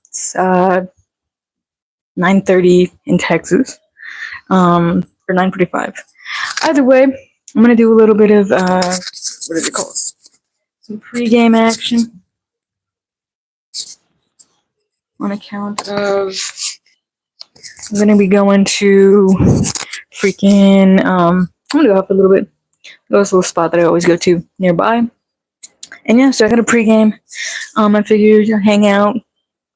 It's 9:30 in Texas, or 9:45. Either way, I'm gonna do a little bit of what is it called? Some pre-game action on account of I'm gonna be going to freaking I'm gonna go up a little bit. Go to this little spot that I always go to nearby. And yeah, so I got a pregame. I figured hang out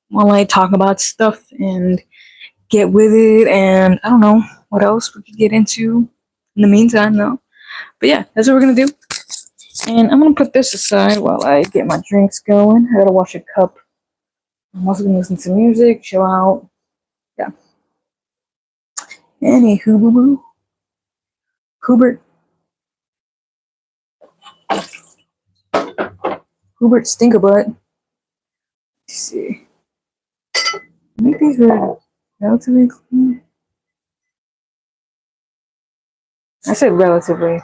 while I talk about stuff and get with it, and I don't know what else we could get into in the meantime, though. But yeah, that's what we're gonna do. And I'm gonna put this aside while I get my drinks going. I gotta wash a cup. I'm also gonna listen to music, chill out. Yeah. Anywho, boo boo. Hubert. Hubert Stinkerbutt. Let's see. I think these were relatively clean. I said relatively.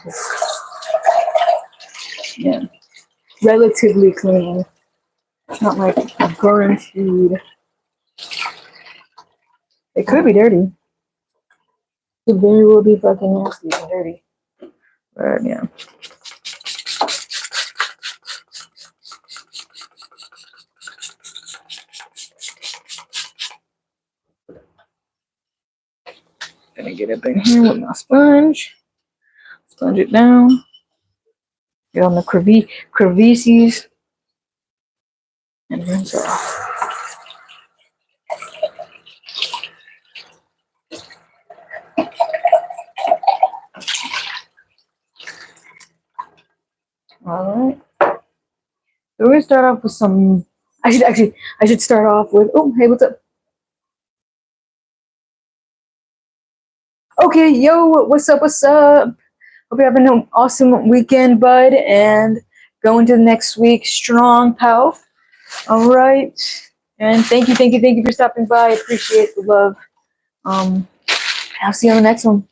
Yeah. Relatively clean. It's not like guaranteed. It could be dirty. It very well be fucking nasty and dirty. But yeah. Gonna get up in here with my sponge. Sponge it down. Get on the crevices. And rinse off. Alright. So we're gonna start off with some I should start off with hey, what's up? Okay, yo, what's up, what's up? Hope you're having an awesome weekend, bud, and going to the next week strong, pal. Alright. And thank you for stopping by. I appreciate the love. I'll see you on the next one.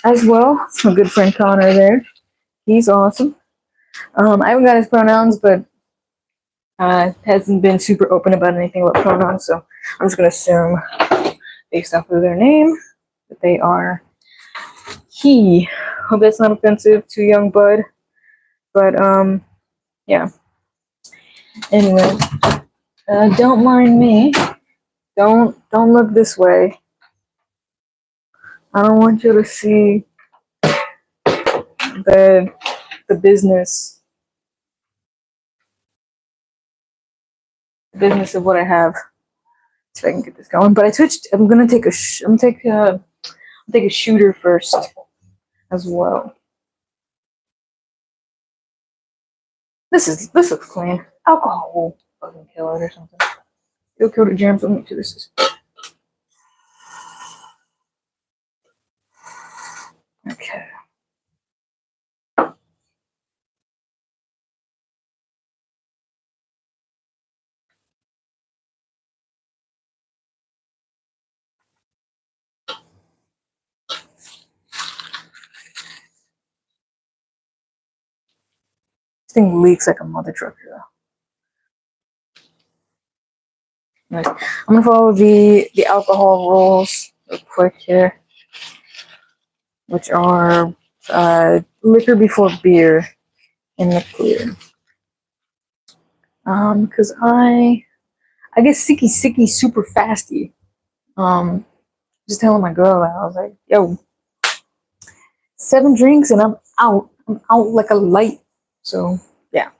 As well, my good friend Connor there. He's awesome. I haven't got his pronouns, but hasn't been super open about anything about pronouns, so I'm just gonna assume, based off of their name, that they are he. Hope that's not offensive to young bud, but yeah. Anyway, don't mind me. Don't look this way. I don't want you to see the business of what I have. So I can get this going. But I switched. I'm gonna take a take a shooter first as well. This looks clean. Alcohol will fucking kill it or something. It'll kill the germs. Let me do this. Okay. This thing leaks like a mother trucker though. Nice. I'm gonna follow the alcohol rules real quick here, which are liquor before beer in the clear. Because I get sicky super fasty. Just telling my girl that I was like, yo, 7 drinks and I'm out. I'm out like a light. So yeah.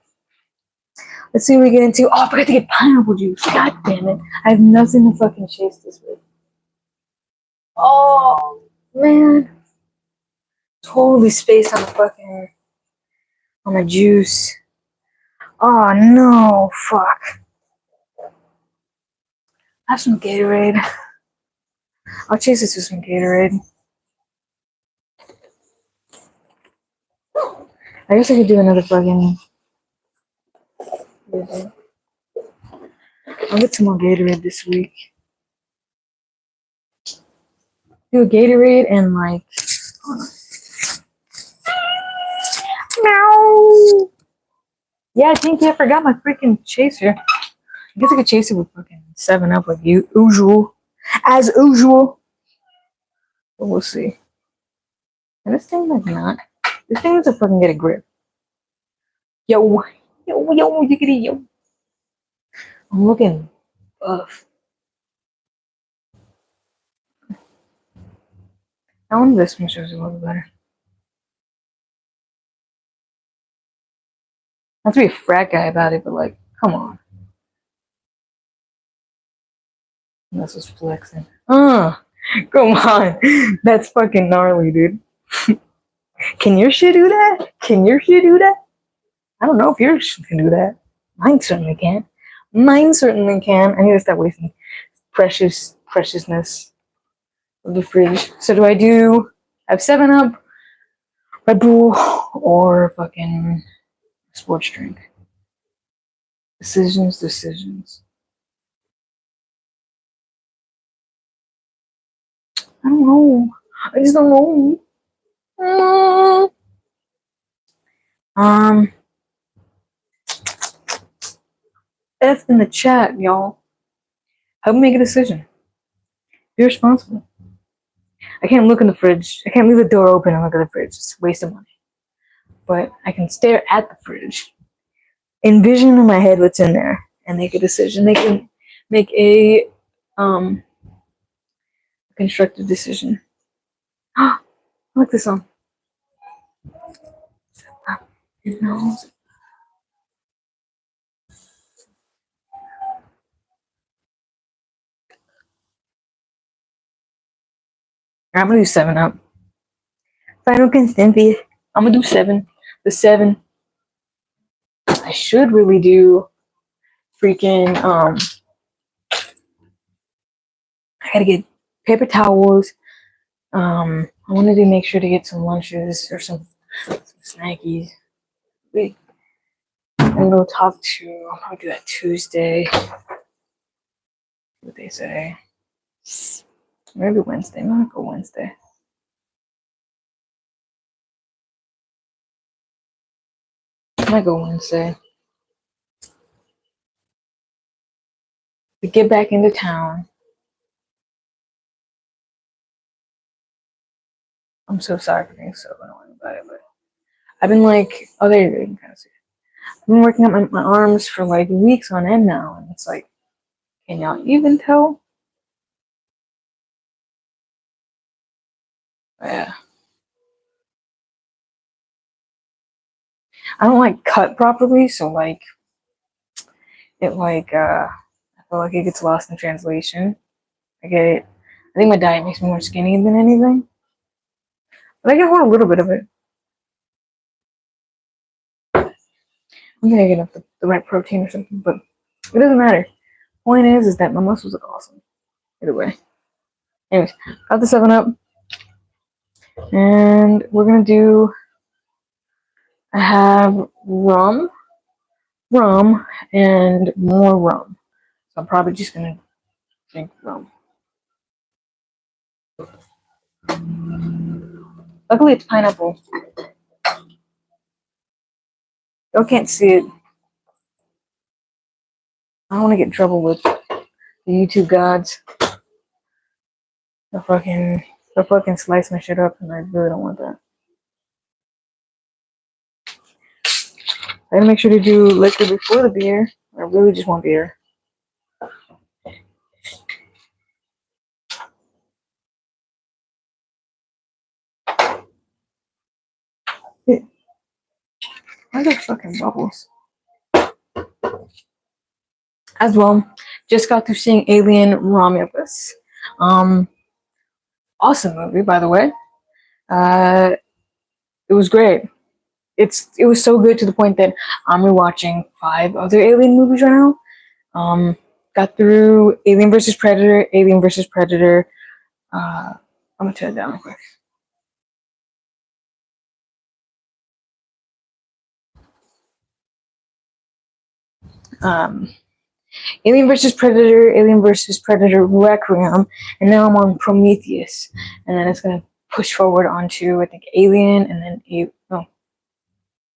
Let's see what we get into. Oh, I forgot to get pineapple juice. God damn it. I have nothing to fucking chase this with. Oh man. Totally spaced on the fucking on my juice. Oh no, fuck. I have some Gatorade. I'll chase this with some Gatorade. I guess I could do another fucking. I'll get some more Gatorade this week. Do a Gatorade and like. No. Yeah, I think I forgot my freaking chaser. I guess I could chase it with fucking 7 Up like usual. As usual. But we'll see. And this thing like not. This thing needs to fucking get a grip. Yo, yiggity, yo. I'm looking buff. That one, this one shows a little better. Not to be a frat guy about it, but like, come on. This was flexing. Come on. That's fucking gnarly, dude. Can your shit do that? Can your shit do that? I don't know if yours can do that. Mine certainly can. Mine certainly can. I need to stop wasting preciousness of the fridge. So do I have 7 Up, Red Bull, or fucking sports drink? Decisions. I don't know. I just don't know. F in the chat, y'all. Help me make a decision. Be responsible. I can't look in the fridge. I can't leave the door open and look at the fridge. It's a waste of money. But I can stare at the fridge, envision in my head what's in there, and make a decision. Make a constructive decision. I like this song. It knows. I'm gonna do 7 Up. Final Constancy. I'm gonna do 7. The 7. I should really do freaking I gotta get paper towels. I wanted to make sure to get some lunches or some snackies. And go talk to. I'll probably do that Tuesday. What they say. Maybe Wednesday. I'm gonna go Wednesday. I might go Wednesday. To get back into town. I'm so sorry for being so annoying about it, but I've been like, oh, there you go. You can kind of see it. I've been working on my arms for like weeks on end now, and it's like, can y'all even tell? Yeah. I don't like cut properly, so like it like I feel like it gets lost in translation. I think my diet makes me more skinny than anything. But I can hold a little bit of it. I'm gonna get the right protein or something, but it doesn't matter. Point is that my muscles look awesome. Either way. Anyways, got the 7 Up. And we're gonna do I have rum, and more rum. So I'm probably just gonna drink rum. Luckily it's pineapple. Y'all can't see it. I don't want to get in trouble with the YouTube gods. They'll fucking slice my shit up, and I really don't want that. I gotta make sure to do liquor before the beer. I really just want beer. Why are there fucking bubbles? As well, just got through seeing Alien Romulus. Awesome movie, by the way. It was great. It was so good to the point that I'm rewatching 5 other Alien movies right now. Got through Alien vs. Predator, I'm gonna turn it down real quick. Alien vs. Predator Requiem, and now I'm on Prometheus, and then it's gonna push forward onto I think Alien, and then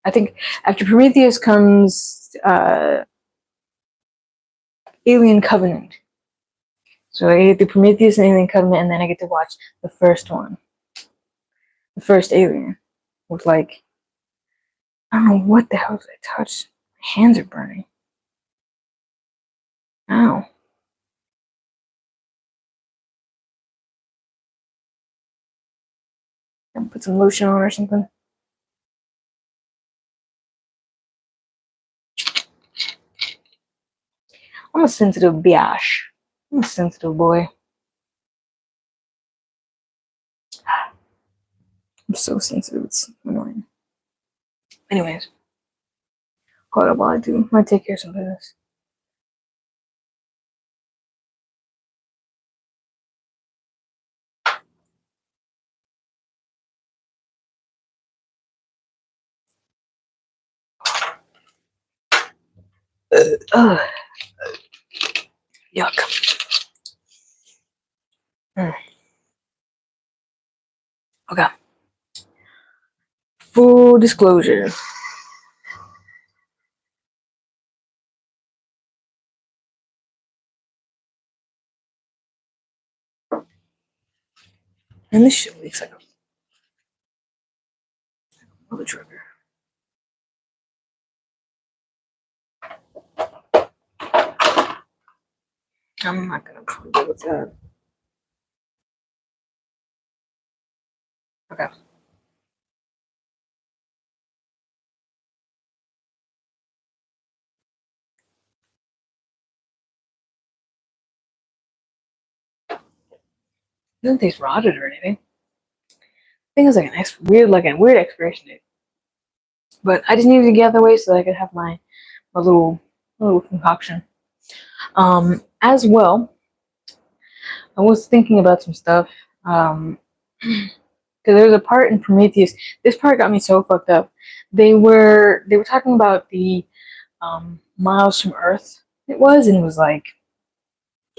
I think after Prometheus comes Alien Covenant. So I get the Prometheus and Alien Covenant, and then I get to watch the first one, the first Alien, with like, I don't know what the hell did I touch. My hands are burning. Ow. I'm put some lotion on or something. I'm a sensitive biatch. I'm a sensitive boy. I'm so sensitive, it's annoying. Anyways, hold up while I do. I take care of some business. Ugh. Yuck. Okay. Full disclosure. And this shit leaks like a mother trucker. I'm not gonna deal with that. Okay. It doesn't taste rotted or anything. I think it's like a weird expiration date. But I just needed to get out of the way so that I could have my little concoction. As well, I was thinking about some stuff. Because there was a part in Prometheus. This part got me so fucked up. They were talking about the miles from Earth. It was like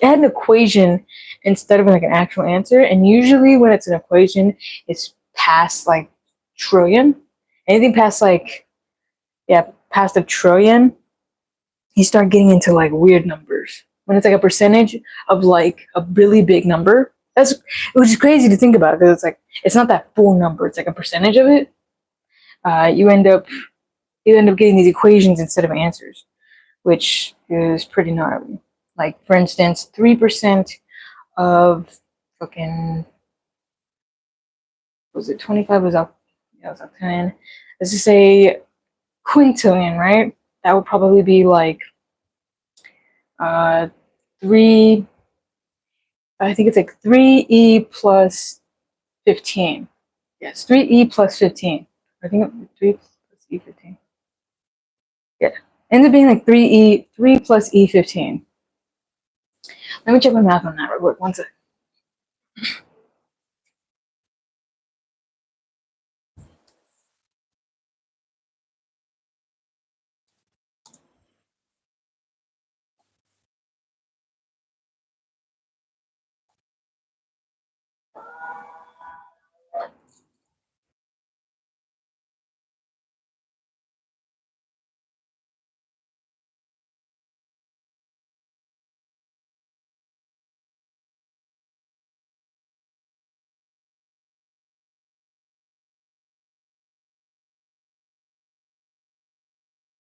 it had an equation instead of like an actual answer. And usually when it's an equation, it's past like trillion. Anything past like past a trillion, you start getting into like weird numbers. When it's like a percentage of like a really big number, which is crazy to think about because it's like it's not that full number. It's like a percentage of it. You end up getting these equations instead of answers, which is pretty gnarly. Like for instance, 3% of fucking was it 25 was up yeah, it was up 10. Let's just say quintillion, right? That would probably be like uh 3 I think it's like 3e plus 15. Yes, 3e plus 15. I think 3 plus e 15. Yeah. Ends up being like 3 plus e 15. Let me check my math on that real quick. One sec.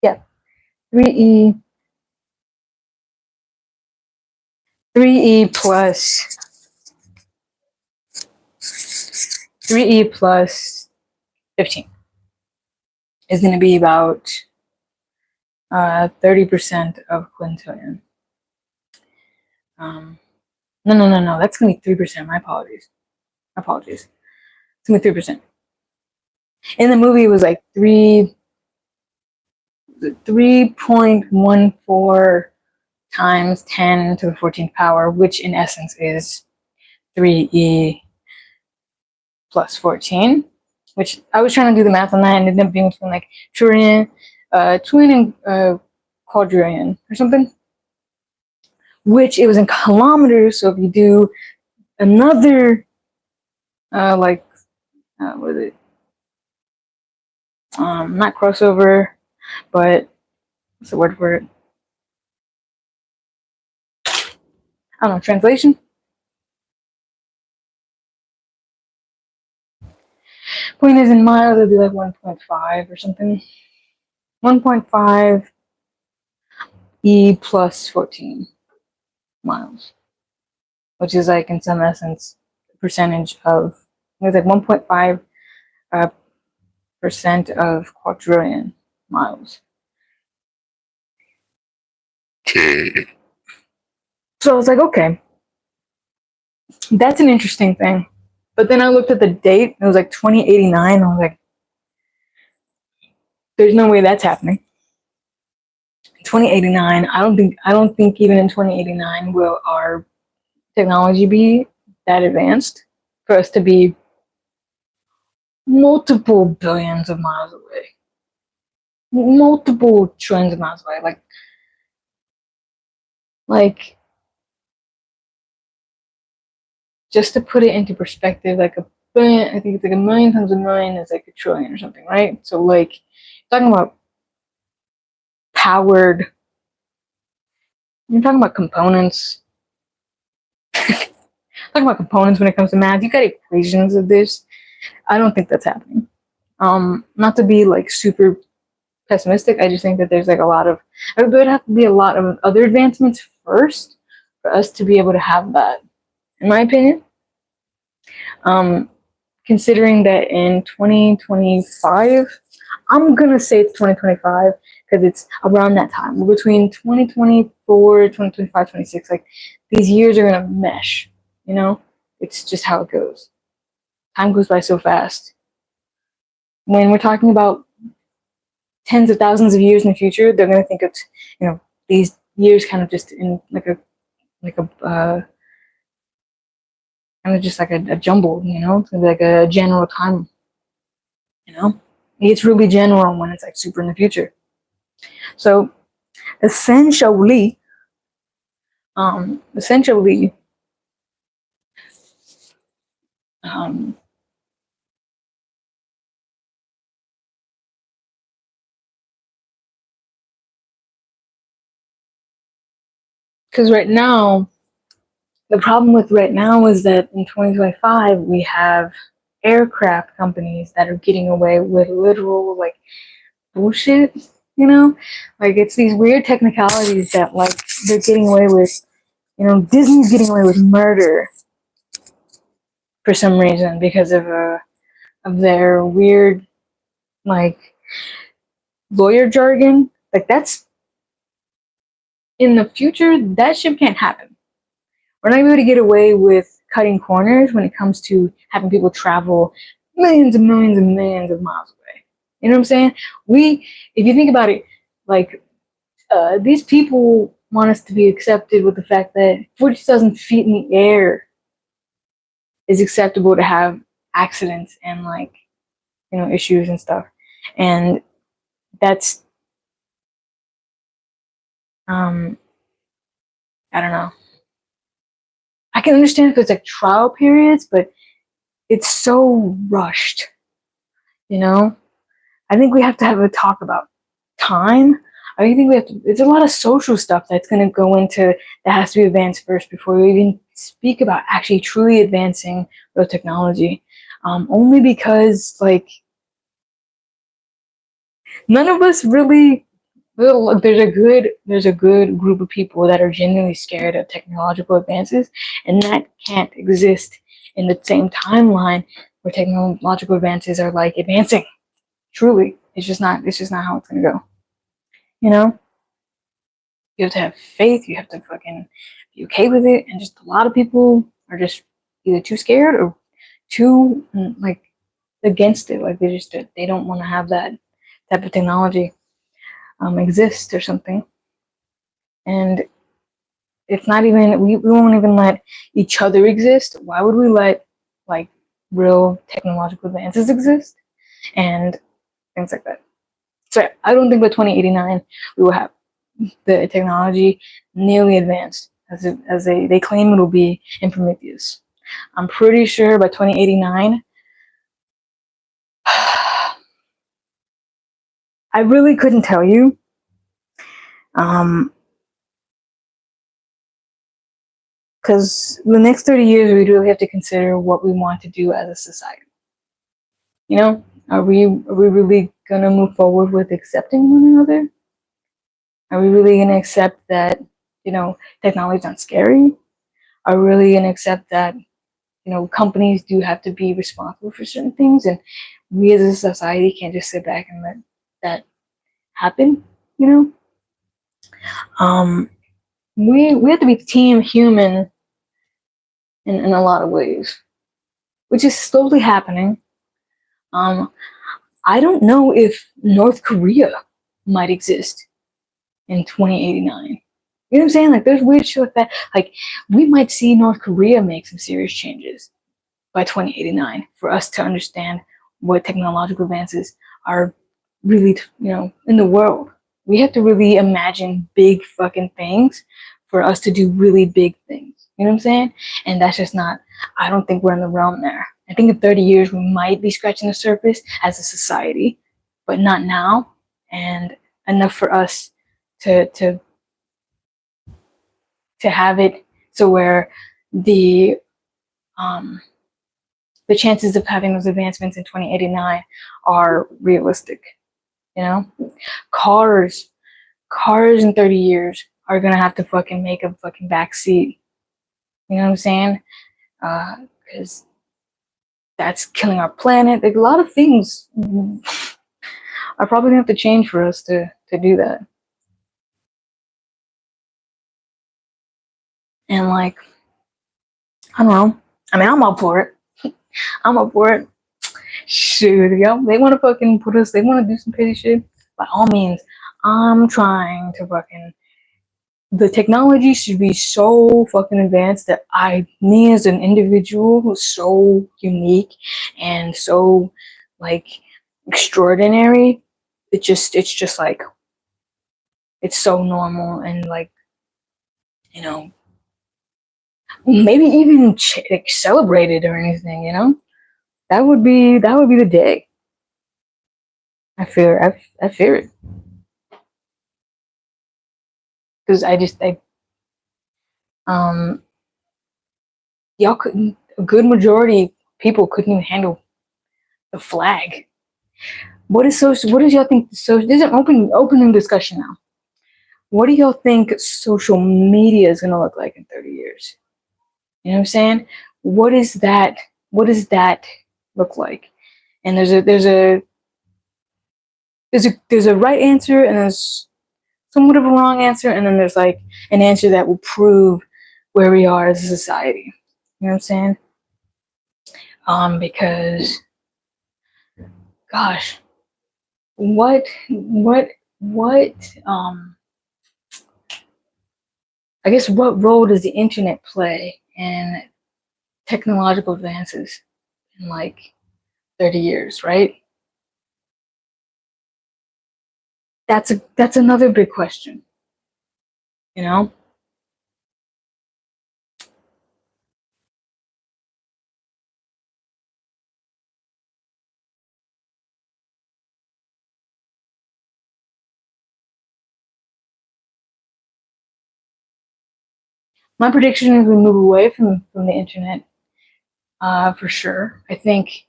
Yeah. 3e 3e plus 3e plus 15 is going to be about 30% of quintillion. No. That's going to be 3%. My apologies. It's going to be 3%. In the movie, it was like 3.14 times 10 to the 14th power, which in essence is 3e plus 14. Which I was trying to do the math on that and it ended up being something like trillion, twin and quadrillion or something. Which it was in kilometers. So if you do another, what is it? Not crossover, but what's the word for it? I don't know, translation? Point is, in miles, it'd be like 1.5 or something. 1.5 E plus 14 miles, which is like, in some essence, percentage of, it was like 1.5 percent of quadrillion miles. So I was like, okay, that's an interesting thing. But then I looked at the date, it was like 2089. I was like, there's no way that's happening. 2089, I don't think even in 2089 will our technology be that advanced for us to be multiple billions of miles away, multiple trillions of miles away. Like just to put it into perspective, like a billion, I think it's like a million times a million is like a trillion or something, right? So like talking about powered, you're talking about components. Talking about components when it comes to math, you got equations of this. I don't think that's happening. Not to be like super pessimistic. I just think that there's like a lot of, there would have to be a lot of other advancements first for us to be able to have that, in my opinion. Um, Considering that in 2025, I'm gonna say it's 2025 because it's around that time. Between 2024, 2025, 26, like these years are gonna mesh, you know? It's just how it goes. Time goes by so fast. When we're talking about tens of thousands of years in the future, they're gonna think it's, these years kind of just in like a kind of just like a jumble, it's gonna be like a general time, you know. It's really general when it's like super in the future. So essentially, essentially, um, because right now, the problem with right now is that in 2025 we have aircraft companies that are getting away with literal like bullshit, like it's these weird technicalities that like they're getting away with. Disney's getting away with murder for some reason because of their weird like lawyer jargon. Like that's in the future, that shit can't happen. We're not able to get away with cutting corners when it comes to having people travel millions and millions and millions of miles away. You know what I'm saying? If you think about it, like these people want us to be accepted with the fact that 40,000 feet in the air is acceptable to have accidents and like issues and stuff, and that's um I don't know. I can understand if it's like trial periods, but it's so rushed, you know? I think we have to have a talk about time. I think we have to, it's a lot of social stuff that's going to go into that has to be advanced first before we even speak about actually truly advancing real technology. Only because, like, none of us really. Well, there's a good group of people that are genuinely scared of technological advances, and that can't exist in the same timeline where technological advances are like advancing. Truly, it's just not. It's just not how it's gonna go. You know, you have to have faith. You have to fucking be okay with it, and just a lot of people are just either too scared or too like against it. Like they don't want to have that type of technology exist or something. And it's not even we won't even let each other exist. Why would we let like real technological advances exist and things like that? So I don't think by 2089 we will have the technology nearly advanced as they claim it will be in Prometheus. I'm pretty sure by 2089 I really couldn't tell you. Um, Because the next 30 years, we really have to consider what we want to do as a society. You know, are we really gonna move forward with accepting one another? Are we really gonna accept that, technology's not scary? Are we really gonna accept that, companies do have to be responsible for certain things, and we as a society can't just sit back and let that happen? You know, we have to be team human in a lot of ways, which is slowly happening. I don't know if North Korea might exist in 2089. You know what I'm saying? Like, there's weird shit like that. Like, we might see North Korea make some serious changes by 2089 for us to understand what technological advances are really, in the world. We have to really imagine big fucking things for us to do really big things. You know what I'm saying? And that's just not, I don't think we're in the realm there. I think in 30 years, we might be scratching the surface as a society, but not now. And enough for us to have it so where the chances of having those advancements in 2089 are realistic. Cars in 30 years are gonna have to fucking make a fucking backseat. You know what I'm saying? Because that's killing our planet. Like, a lot of things are probably gonna have to change for us to do that. And like, I don't know. I mean, I'm up for it. I'm up for it. Shoot, yo, they want to fucking put us. They want to do some crazy shit. By all means, I'm trying to fucking. The technology should be so fucking advanced that me as an individual who's so unique and so like extraordinary, it's just like, it's so normal and like, maybe even like celebrated or anything. That would be the day. I fear it. Because y'all couldn't, a good majority of people couldn't even handle the flag. What does y'all think? So there's an opening discussion now. What do y'all think social media is gonna look like in 30 years? You know what I'm saying? What does that look like? And there's a right answer, and there's somewhat of a wrong answer, and then there's like an answer that will prove where we are as a society. You know what I'm saying? Because, gosh, what I guess what role does the internet play in technological advances in like 30 years, right? That's another big question. My prediction is we move away from the internet, for sure. I think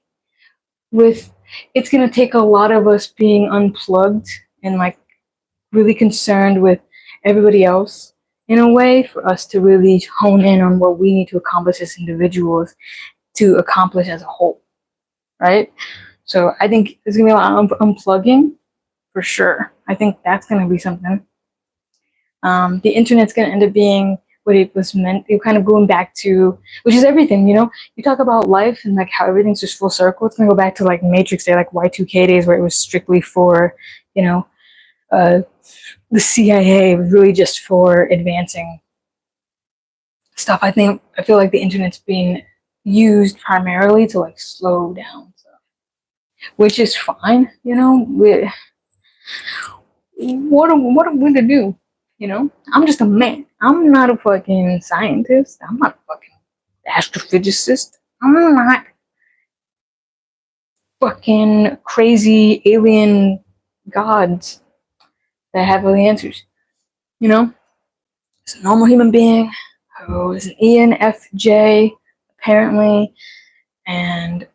it's gonna take a lot of us being unplugged and like really concerned with everybody else in a way for us to really hone in on what we need to accomplish as individuals to accomplish as a whole, right? So I think there's gonna be a lot of unplugging for sure. I think that's gonna be something. The internet's gonna end up being what it was meant. You're kind of going back to, which is everything. You talk about life and like how everything's just full circle. It's gonna go back to like Matrix day, like Y2K days, where it was strictly for, the CIA, was really just for advancing stuff. I feel like the internet's being used primarily to like slow down stuff, which is fine. What am we to do? I'm just a man. I'm not a fucking scientist. I'm not a fucking astrophysicist. I'm not fucking crazy alien gods that have all the answers. Just a normal human being So it's an ENFJ apparently, and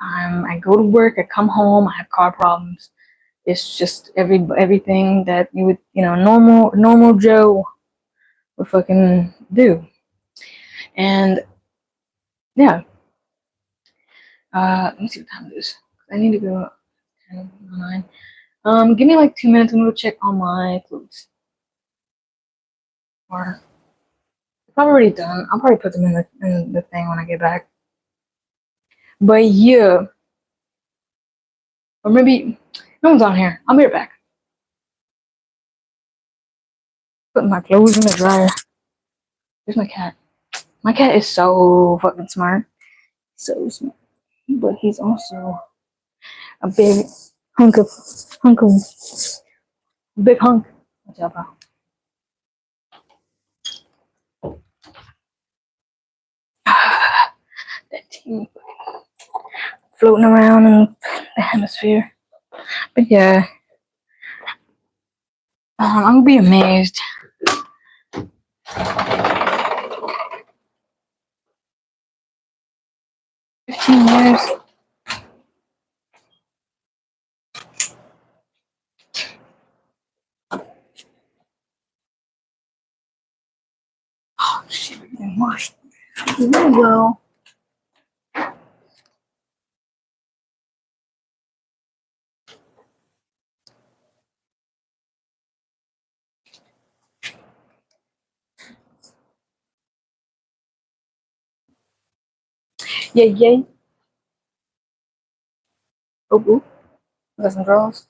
I go to work, I come home, I have car problems. It's just everything that you would, normal Joe would fucking do. And yeah, let me see what time it is. I need to go 10:09. Give me like 2 minutes. I'm gonna go check on my clothes. Or I'm already done. I'll probably put them in the thing when I get back. But yeah, or maybe no one's on here. I'll be right back. Putting my clothes in the dryer. Here's my cat. My cat is so fucking smart. So smart. But he's also a big hunk of big hunk. Watch out, pal. That team floating around in the hemisphere. But yeah, I'm gonna be amazed. 15 years. Oh shit, everything washed really well. Yay, yay. Oh, ooh. Got some drawers.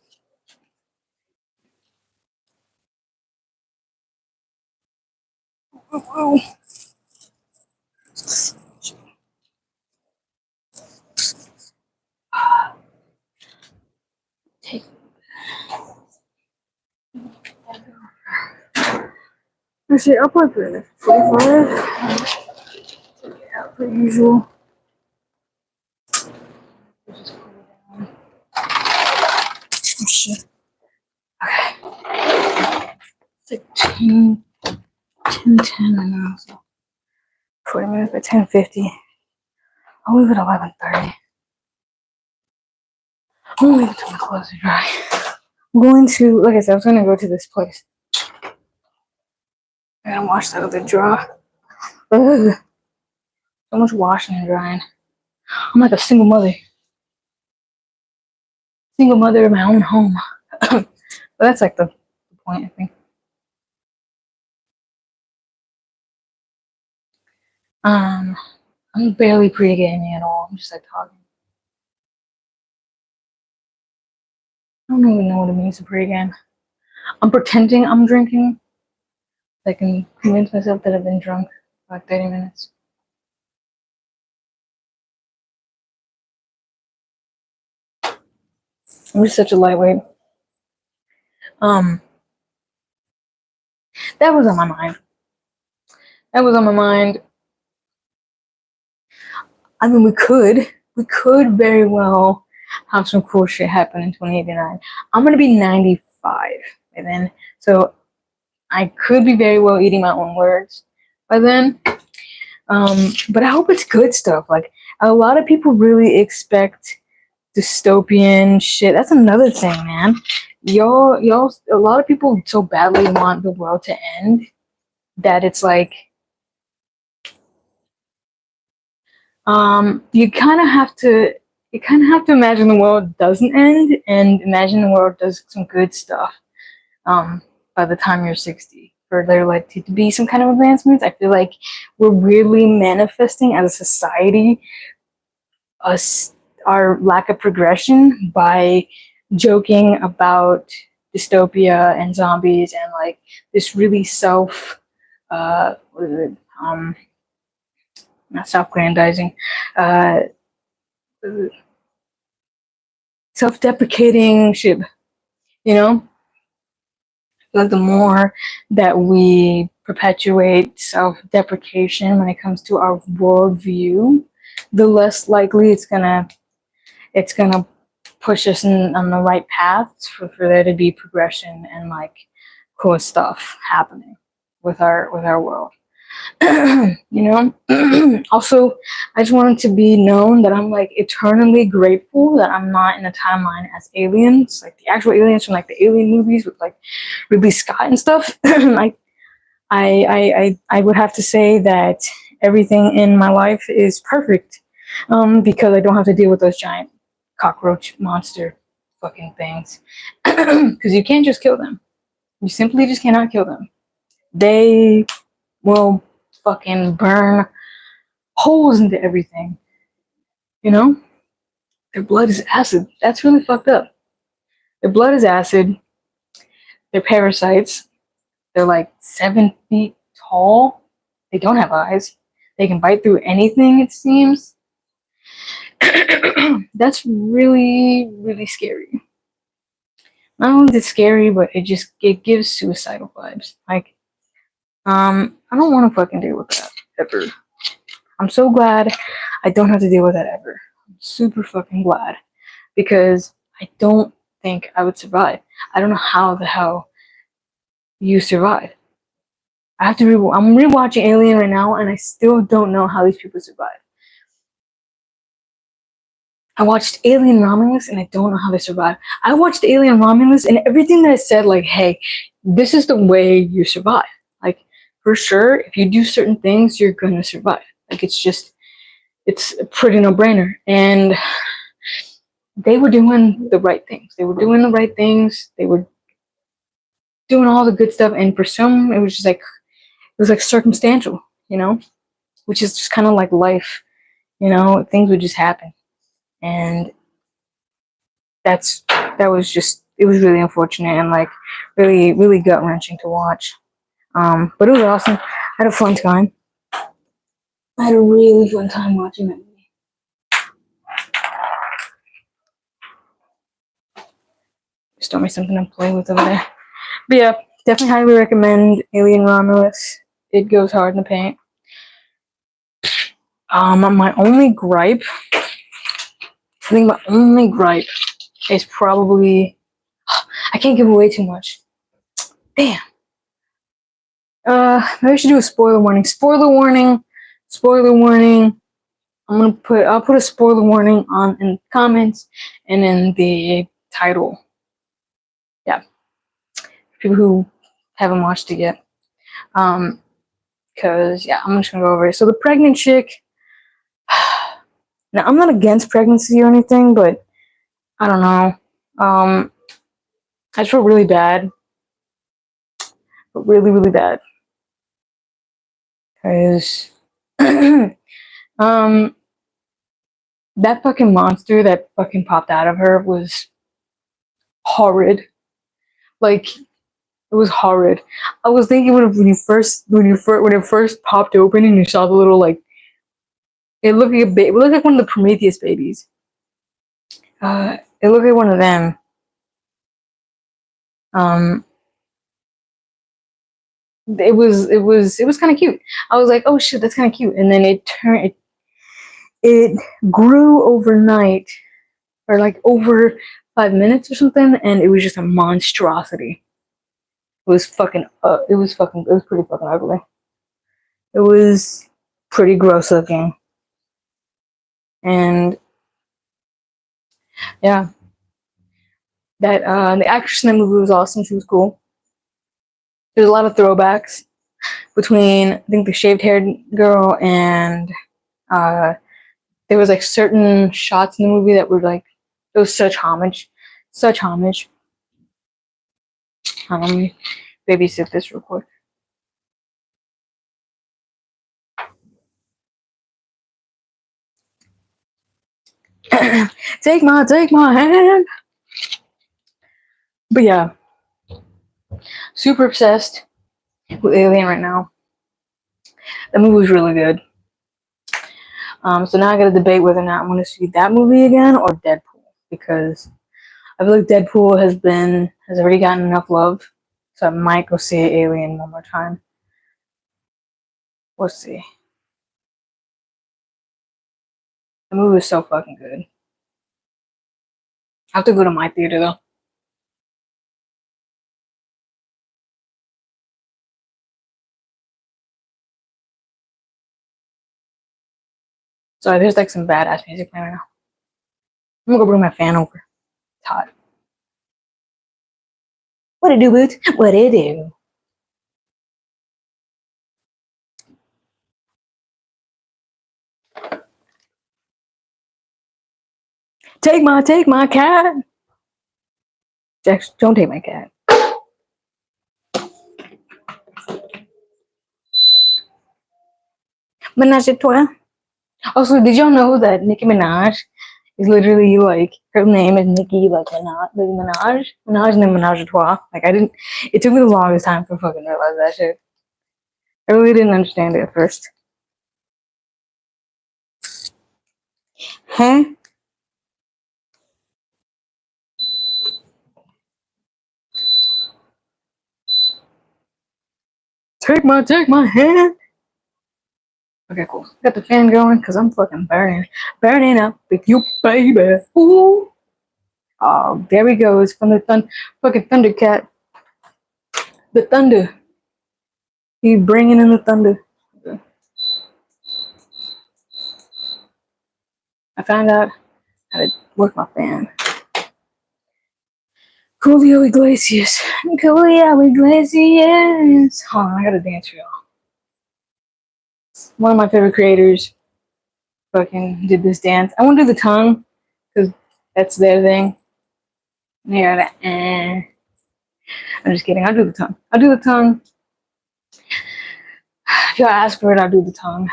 Ooh, ooh. Take. Let's see, I'll probably put it at 45. Yeah, per usual. Oh shit. Okay. It's like 10 right now, so 40 minutes by 10:50. I'll leave it at 11:30. I'm gonna leave it till my clothes are dry. I'm going to, like I said, I was gonna go to this place. I gotta wash that other drawer. Ugh. So much washing and drying. I'm like a single mother. Single mother in my own home. But that's like the point, I think. I'm barely pre-gaming at all. I'm just like talking. I don't even know what it means to pre-game. I'm pretending I'm drinking. I can convince myself that I've been drunk for like 30 minutes. I'm just such a lightweight. That was on my mind. That was on my mind. I mean, we could very well have some cool shit happen in 2089. I'm gonna be 95 by then, so I could be very well eating my own words by then. But I hope it's good stuff. Like a lot of people really expect dystopian shit. That's another thing, man. Y'all, a lot of people so badly want the world to end that it's like, you kind of have to, imagine the world doesn't end and imagine the world does some good stuff. By the time you're 60, for there like to be some kind of advancements, I feel like we're weirdly manifesting as a society our lack of progression by joking about dystopia and zombies and like this really what is it? Not self-grandizing, uh, self-deprecating shit. You know, like the more that we perpetuate self-deprecation when it comes to our worldview, the less likely it's gonna push us on the right paths for there to be progression and like cool stuff happening with our world. You know. Also, I just wanted to be known that I'm like eternally grateful that I'm not in a timeline as aliens, like the actual aliens from like the Alien movies with like Ridley Scott and stuff. Like I would have to say that everything in my life is perfect, because I don't have to deal with those giant cockroach monster fucking things. Because you can't just kill them. You simply just cannot kill them. They will fucking burn holes into everything. You know? Their blood is acid. That's really fucked up. Their blood is acid. They're parasites. They're like 7 feet tall. They don't have eyes. They can bite through anything, it seems. That's really, really scary. Not only is it scary, but it gives suicidal vibes. Like, I don't want to fucking deal with that ever. I'm so glad I don't have to deal with that ever. I'm super fucking glad, because I don't think I would survive. I don't know how the hell you survive. I have to I'm rewatching Alien right now, and I still don't know how these people survive. I watched Alien Romulus, and I don't know how they survive. I watched Alien Romulus, and everything that it said, like, hey, this is the way you survive. Like, for sure, if you do certain things, you're gonna survive. Like, it's a pretty no-brainer. And they were doing the right things. They were doing the right things. They were doing all the good stuff. And for some, it was just like, it was like circumstantial, you know, which is just kind of like life, you know, things would just happen. And that was just, it was really unfortunate and like really, really gut wrenching to watch. But it was awesome. I had a fun time. I had a really fun time watching that movie. Just told me something to play with over there. But yeah, definitely highly recommend Alien Romulus. It goes hard in the paint. My only gripe, I think my only gripe is probably, I can't give away too much. Damn. Maybe I should do a spoiler warning. Spoiler warning. Spoiler warning. I'll put a spoiler warning on in the comments and in the title. Yeah. People who haven't watched it yet. Cause yeah, I'm just gonna go over it. So the pregnant chick. Now I'm not against pregnancy or anything, but I don't know. I just feel really bad. But really, really bad. Cause that fucking monster that fucking popped out of her was horrid. Like, it was horrid. I was thinking when it first popped open and you saw the little like, it looked like a baby. It looked like one of the Prometheus babies. It looked like one of them. Um, it was kind of cute. I was like, oh shit, that's kind of cute. And then it grew overnight, or like over 5 minutes or something, and it was just a monstrosity. It was fucking. It was pretty fucking ugly. It was pretty gross looking, and yeah, that the actress in the movie was awesome. She was cool. There's a lot of throwbacks between, I think, the shaved haired girl and uh, there was like certain shots in the movie that were like, it was such homage, such homage. Let me babysit this real quick. take my hand. But yeah, super obsessed with Alien right now. That movie was really good. So now I got to debate whether or not I want to see that movie again or Deadpool, because I feel like Deadpool has already gotten enough love, so I might go see Alien one more time. We'll see. The movie was so fucking good. I have to go to my theater though. Sorry, there's like some badass music playing right now. I'm gonna go bring my fan over. It's hot. What it do, boots? What it do? Take my cat. Jax, don't take my cat. Menage a trois. Also, did y'all know that Nicki Minaj is literally like her name is Nicki like Minaj and then Menage a Trois. Like I didn't. It took me the longest time to fucking realize that shit. I really didn't understand it at first. Huh? Take my hand. Okay, cool. Got the fan going because I'm fucking burning up with you, baby. Ooh. Oh, there he goes from the fucking Thundercat. The thunder. He's bringing in the thunder. Okay. I found out how to work my fan. Julio Iglesias. Julio Iglesias. Hold on, I gotta dance for y'all. One of my favorite creators fucking did this dance. I want to do the tongue because that's their thing. Yeah, I'm just kidding. I'll do the tongue. I'll do the tongue. If y'all ask for it, I'll do the tongue.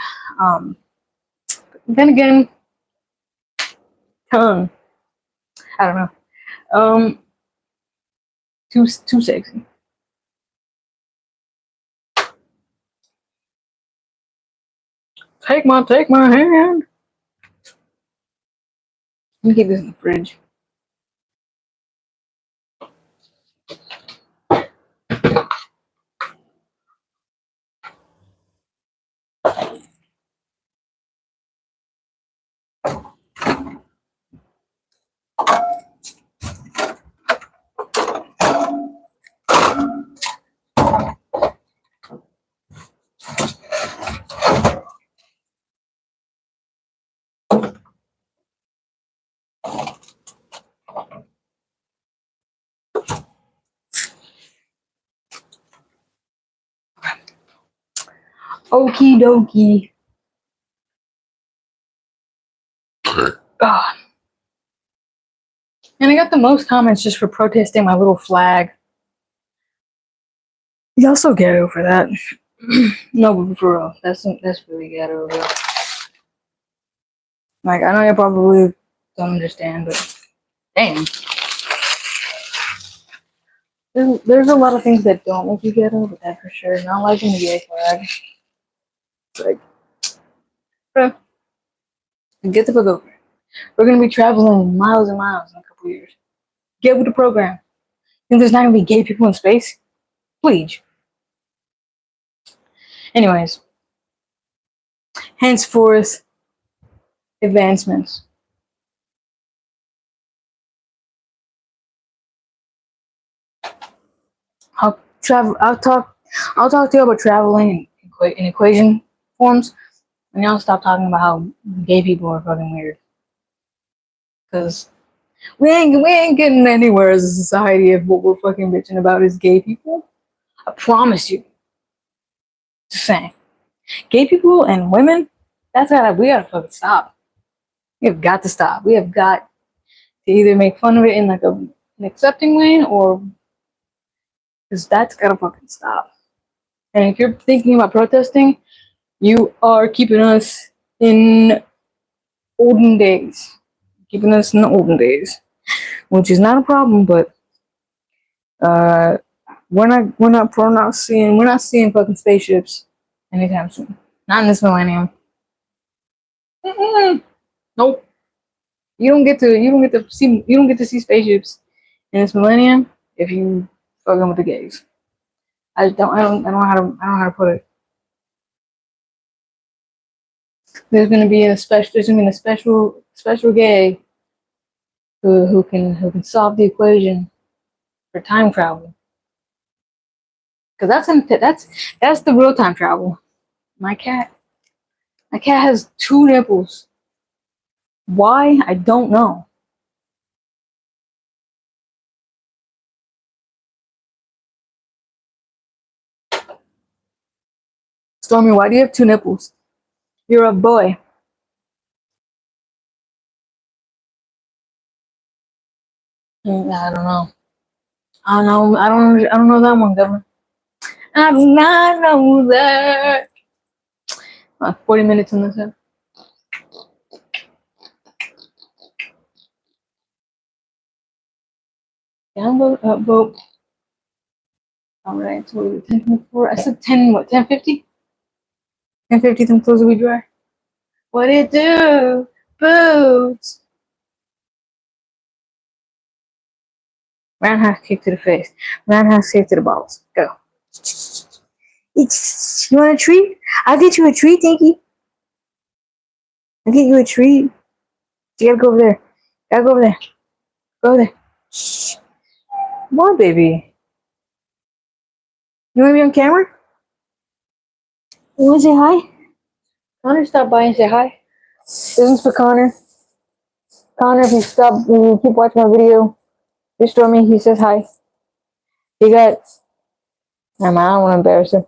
Then again, tongue. I don't know. Too sexy. Take my hand. Let me keep this in the fridge. Okie dokie. God. And I got the most comments just for protesting my little flag. Y'all so ghetto for that. No, but for real, that's really ghetto. Real. Like I know you probably don't understand, but damn, there's a lot of things that don't make you ghetto, but that for sure. Not liking the gay flag. It's like, bro, get the fuck over it. We're gonna be traveling miles and miles in a couple years. Get with the program. Think there's not gonna be gay people in space? Please. Anyways, henceforth, advancements. I'll travel. I'll talk to you about traveling in equation forms, and y'all stop talking about how gay people are fucking weird. Because we ain't getting anywhere as a society if what we're fucking bitching about is gay people. I promise you. Just saying. Gay people and women, we gotta fucking stop. We have got to stop. We have got to either make fun of it in like an accepting way or because that's gotta fucking stop. And if you're thinking about protesting, you are keeping us in olden days. Keeping us in the olden days. Which is not a problem, but we're not seeing fucking spaceships anytime soon. Not in this millennium. Nope. You don't get to see spaceships in this millennium if you fucking with the gays. I don't know how to put it. There's gonna be a special gay who can solve the equation for time travel. Because that's the real time travel. My cat has 2 nipples. Why? I don't know. Stormy, why do you have two nipples? You're a boy. I don't know. I don't know. I don't know that one, Governor. I do not know that. 40 minutes in this. Download, upvote. All right. So what is it? 10:24. I said 10. What? 10:50. 10:50. Then close the weed dryer. What it do? Boots. Roundhouse kick to the face. Roundhouse kick to the balls. Go. You want a treat? I'll get you a treat, Tinky. I'll get you a treat. You gotta go over there. Gotta go over there. Go over there. Shh. Come on, baby. You wanna be on camera? You wanna say hi? Connor, stop by and say hi. This is for Connor. Connor, if you keep watching my video, restore me. He says hi. He got. I don't want to embarrass him.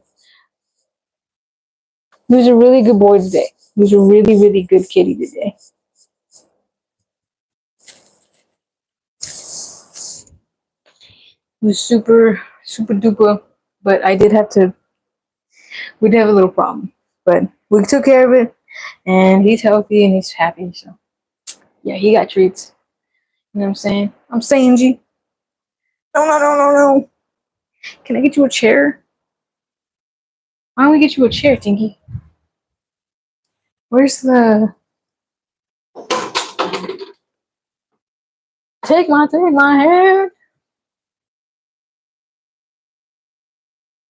He was a really good boy today. He was a really, really good kitty today. He was super, super duper. But I did have to. We did have a little problem, but we took care of it, and he's healthy and he's happy. So, yeah, he got treats. You know what I'm saying? I'm saying, G. No. Can I get you a chair? Why don't we get you a chair, Tinky? Where's the... Take my hand. Why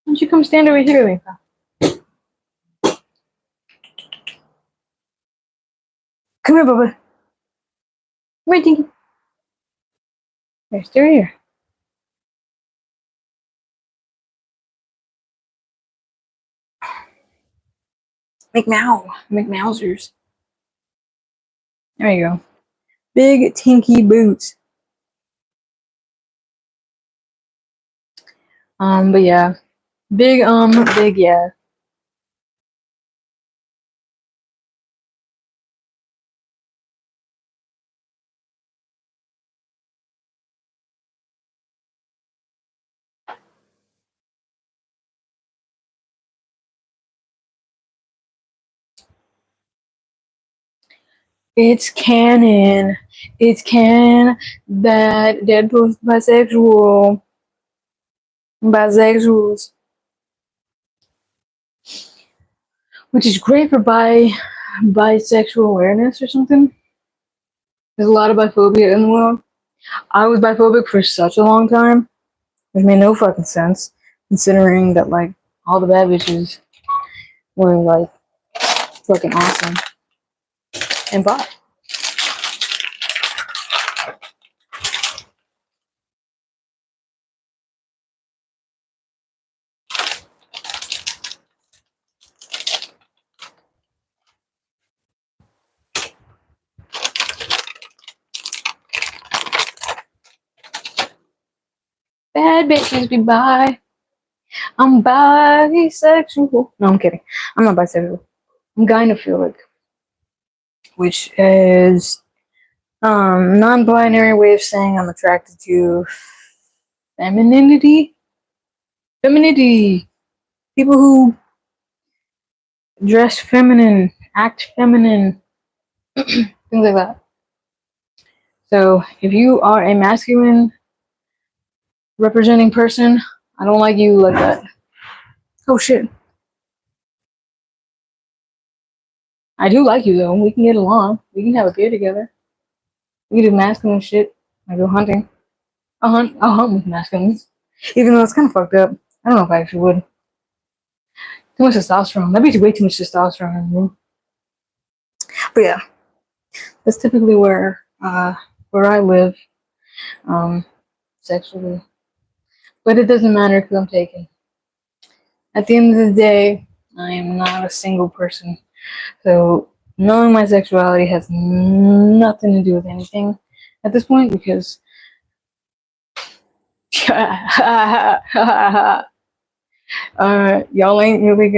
don't you come stand over here, Linka? Come here, Bubba. Come here, Tinky. Here, stay right here. McMousers. There you go. Big Tinky boots. But yeah. Big, yeah. It's canon. It's canon that Deadpool's bisexual. Bisexuals. Which is great for bisexual awareness or something. There's a lot of biphobia in the world. I was biphobic for such a long time, which made no fucking sense, considering that like all the bad bitches were like fucking awesome and bi. Bad bitches be bi. I'm bisexual. No, I'm kidding. I'm not bisexual. I'm gynophilic, which is non-binary way of saying I'm attracted to femininity. People who dress feminine, act feminine, things like that. So if you are a masculine representing person, I don't like you like that. Oh shit. I do like you though. We can get along. We can have a beer together. We can do masculine shit. I go hunting. I'll hunt with masculines. Even though it's kind of fucked up. I don't know if I actually would. Too much testosterone. That'd be way too much testosterone. But yeah, that's typically where I live, sexually. But it doesn't matter because I'm taken. At the end of the day, I am not a single person. So Knowing my sexuality has nothing to do with anything at this point because y'all ain't really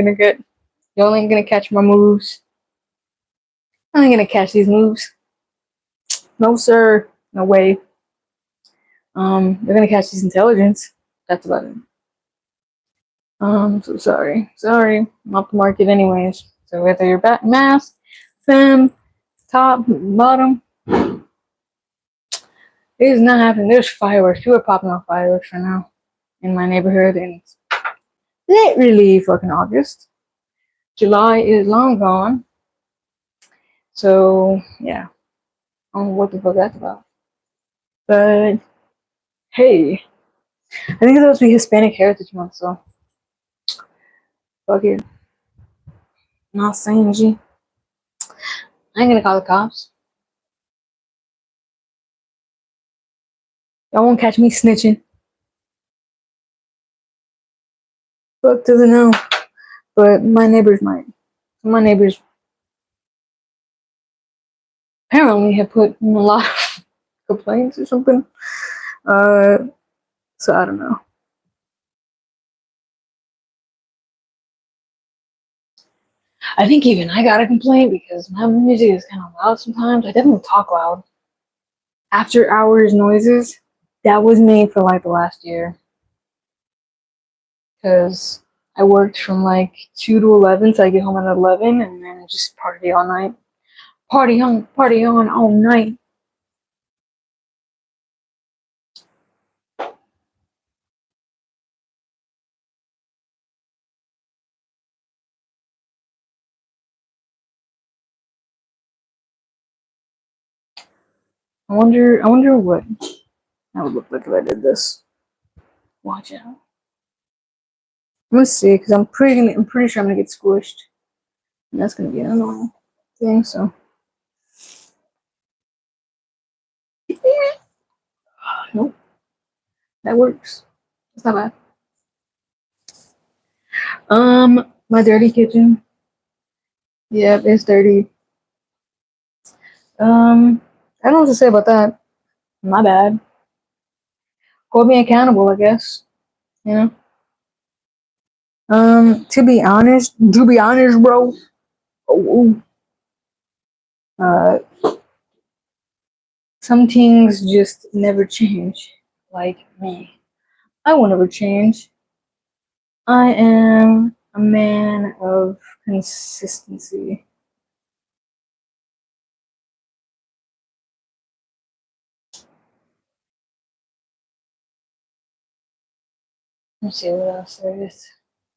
y'all ain't gonna catch my moves. I ain't gonna catch these moves. No sir, no way. They're gonna catch this intelligence. That's about it. So sorry, I'm off the market anyways. So whether you're back mask, femme, top, bottom, it is not happening. There's fireworks. People are popping off fireworks right now in my neighborhood, and it's literally fucking August. July is long gone. So yeah, I don't know what the fuck that's about. But hey, I think it's supposed to be Hispanic Heritage Month, so fuck it. Not saying G. I ain't gonna call the cops. Y'all won't catch me snitching. Fuck to the no. But my neighbors might. My neighbors apparently have put in a lot of complaints or something. So I don't know. I think even I got a complaint because my music is kind of loud sometimes. I definitely talk loud. After hours noises, that was made for like the last year. Because I worked from like 2 to 11, so I get home at 11 and then just party all night. Party on all night. I wonder what that would look like if I did this. Watch out. I'm gonna see, because I'm pretty sure I'm gonna get squished. And that's gonna be a normal thing, so. Nope. That works. It's not bad. My dirty kitchen. Yep, it's dirty. I don't know what to say about that. My bad. Hold me accountable, I guess. You know. To be honest, bro. Oh, uh, some things just never change. Like me, I will never change. I am a man of consistency. Let's see what else there is.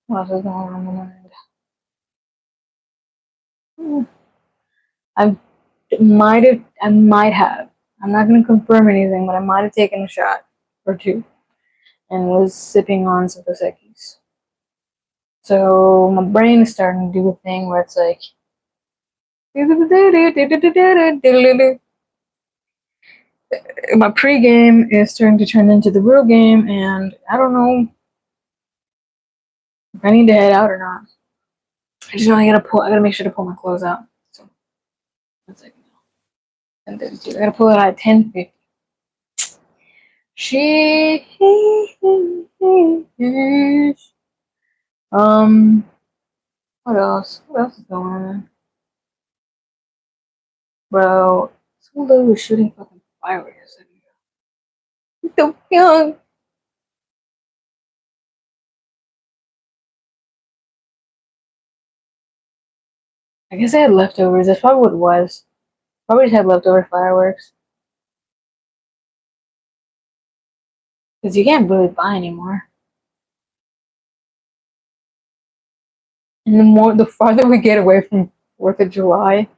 What else is going on in my mind? I I might have. I'm not going to confirm anything, but I might have taken a shot or two and was sipping on some Dos Equis. So my brain is starting to do a thing where it's like, my pregame is starting to turn into the real game, and I don't know if I need to head out or not. I just know I gotta make sure to pull my clothes out. So that's like 10:32. I gotta pull it out at 10:50. She what else? What else is going on? Bro, some dude was shooting fucking fireworks. So young. I guess I had leftovers. That's probably what it was. Probably just had leftover fireworks. Because you can't really buy anymore. And the farther we get away from 4th of July,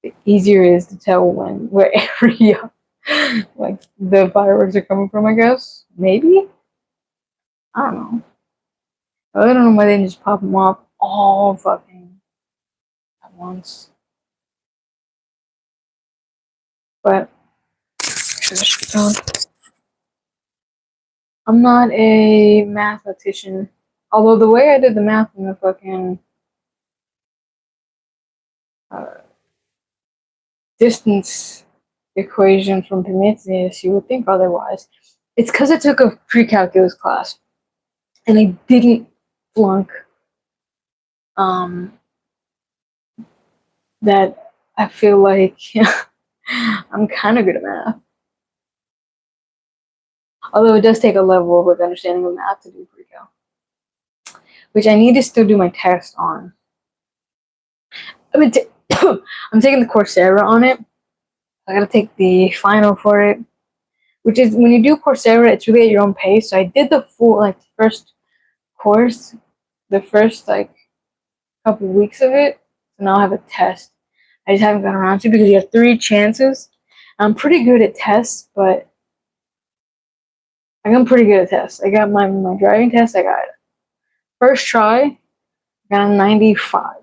the easier it is to tell where area like the fireworks are coming from, I guess. Maybe? I don't know. I don't know why they just pop them off all fucking at once. But I'm not a mathematician. Although the way I did the math in the fucking distance equation from Prometheus, you would think otherwise. It's because I took a pre-calculus class and I didn't flunk. That I feel like I'm kind of good at math. Although it does take a level of like understanding of math to do pre-cal, which I need to still do my test on. I mean, I'm taking the Coursera on it. I gotta take the final for it, which is when you do Coursera, it's really at your own pace. So I did the full like first course, the first like couple weeks of it. So now I have a test. I just haven't gotten around to because you have 3 chances. I'm pretty good at tests, but I'm pretty good at tests. I got my driving test. I got it. First try, I got a 95.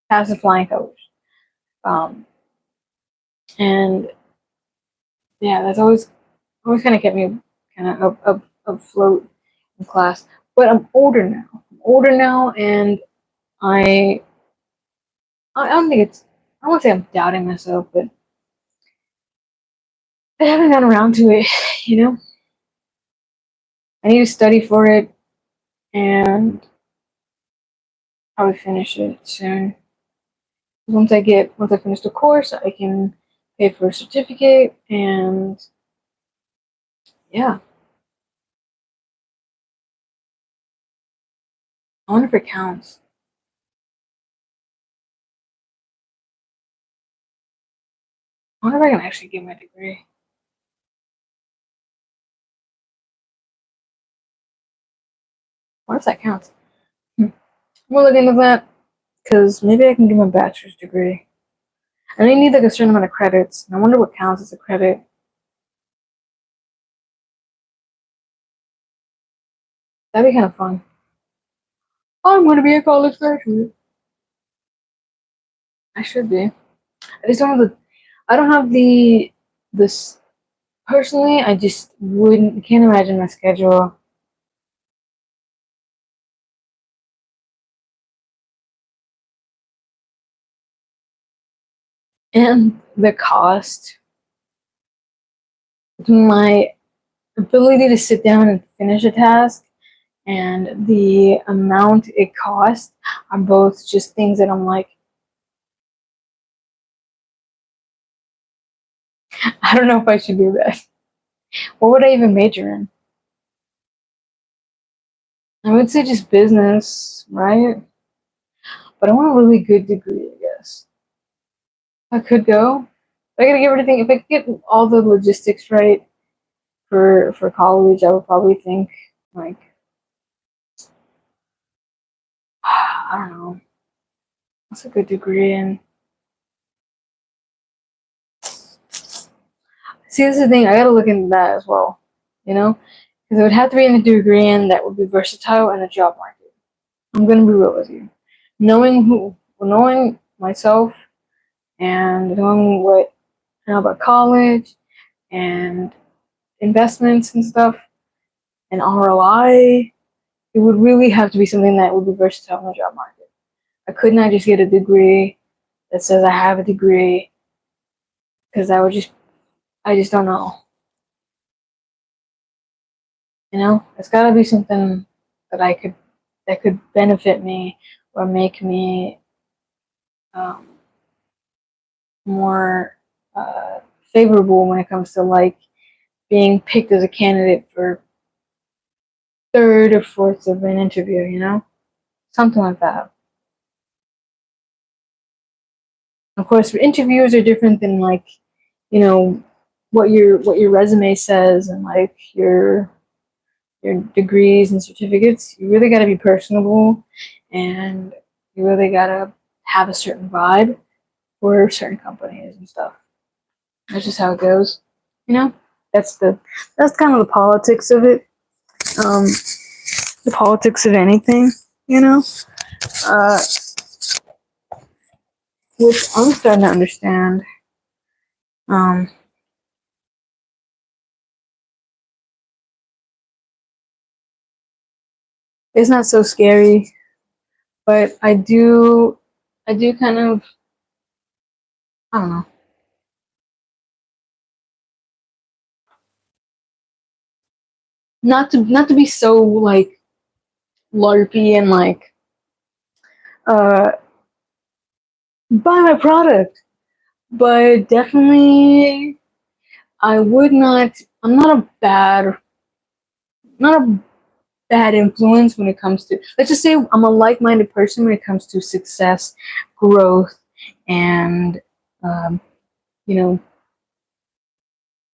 Passed the flying colors. And yeah, that's always kind of kept me kind of up afloat in class. But I'm older now. And I don't think it's. I won't say I'm doubting myself, but I haven't gotten around to it. You know, I need to study for it, and probably finish it soon. Once I finish the course, I can pay for a certificate, and yeah. I wonder if it counts. I wonder if I can actually get my degree. What if that counts? We'll look into that because maybe I can get my bachelor's degree. And I need like a certain amount of credits. And I wonder what counts as a credit. That'd be kind of fun. I'm going to be a college graduate. I should be. I just don't have the. I don't have the. This personally. I just wouldn't. Can't imagine my schedule. And the cost. My ability to sit down and finish a task and the amount it costs are both just things that I'm like, I don't know if I should do that. What would I even major in? I would say just business, right? But I want a really good degree, I guess. I could go. If I gotta get everything, if I could get all the logistics right for college, I would probably think like I don't know. What's a good degree in? See, this is the thing. I gotta look into that as well. You know, because it would have to be in a degree in that would be versatile in a job market. I'm gonna be real with you. Knowing myself, and knowing what I know about college and investments and stuff and ROI, it would really have to be something that would be versatile in the job market. I could not just get a degree that says I have a degree because I just don't know. You know, it's got to be something that could benefit me or make me um, more favorable when it comes to like being picked as a candidate for third or fourth of an interview. You know, something like that. Of course, interviews are different than like, you know, what your resume says and like your degrees and certificates. You really got to be personable, and you really got to have a certain vibe for certain companies and stuff. That's just how it goes. You know, that's kind of the politics of it. Um, the politics of anything. You know, uh, which I'm starting to understand. Um, it's not so scary, but I do. I do kind of, I don't know, not to be so like larpy and like uh buy my product, but definitely I would not. I'm not a bad influence when it comes to. Let's just say I'm a like-minded person when it comes to success, growth, and um, you know,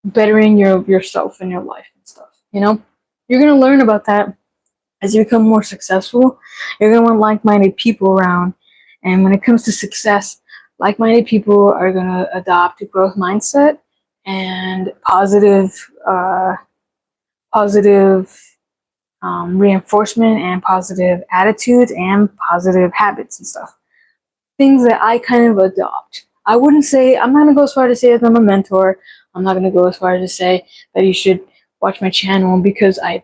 bettering yourself and your life and stuff. You're gonna learn about that as you become more successful. You're gonna want like-minded people around, and when it comes to success, like-minded people are gonna adopt a growth mindset and positive reinforcement and positive attitudes and positive habits and stuff. Things that I kind of adopt. I wouldn't say, I'm not going to go as far to say that I'm a mentor. I'm not going to go as far as to say that you should watch my channel because I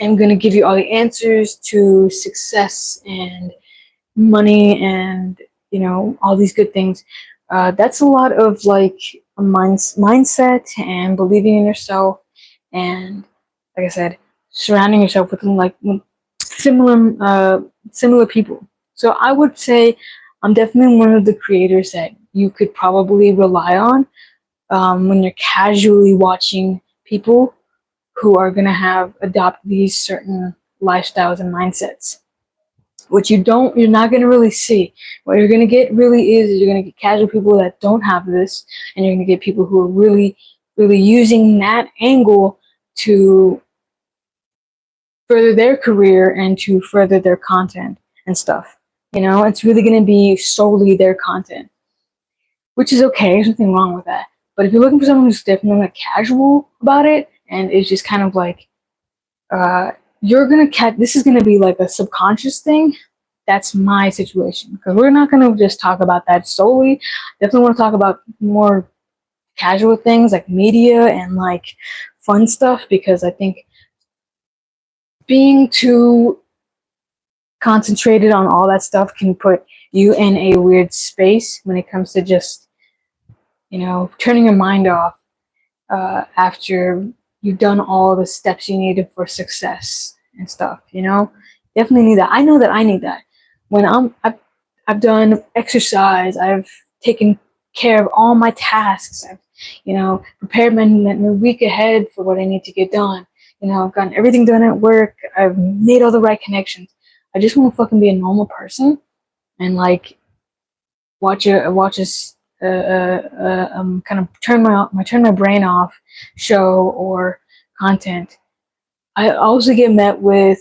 am going to give you all the answers to success and money and, all these good things. That's a lot of like a mindset and believing in yourself. And like I said, surrounding yourself with similar similar people. So I would say I'm definitely one of the creators that you could probably rely on when you're casually watching people who are gonna have adopt these certain lifestyles and mindsets. What you're not gonna really see. What you're gonna get really is you're gonna get casual people that don't have this, and you're gonna get people who are really, really using that angle to further their career and to further their content and stuff. It's really going to be solely their content, which is okay. There's nothing wrong with that. But if you're looking for someone who's definitely like casual about it and is just kind of like, you're going to catch, this is going to be like a subconscious thing. That's my situation because we're not going to just talk about that solely. Definitely want to talk about more casual things like media and like fun stuff because I think being too concentrated on all that stuff can put you in a weird space when it comes to just, turning your mind off after you've done all the steps you needed for success and stuff, Definitely need that. I know that I need that. When I've done exercise, I've taken care of all my tasks, I've, prepared my week ahead for what I need to get done. I've gotten everything done at work. I've made all the right connections. I just want to fucking be a normal person and like watch a kind of turn my brain off show or content. I also get met with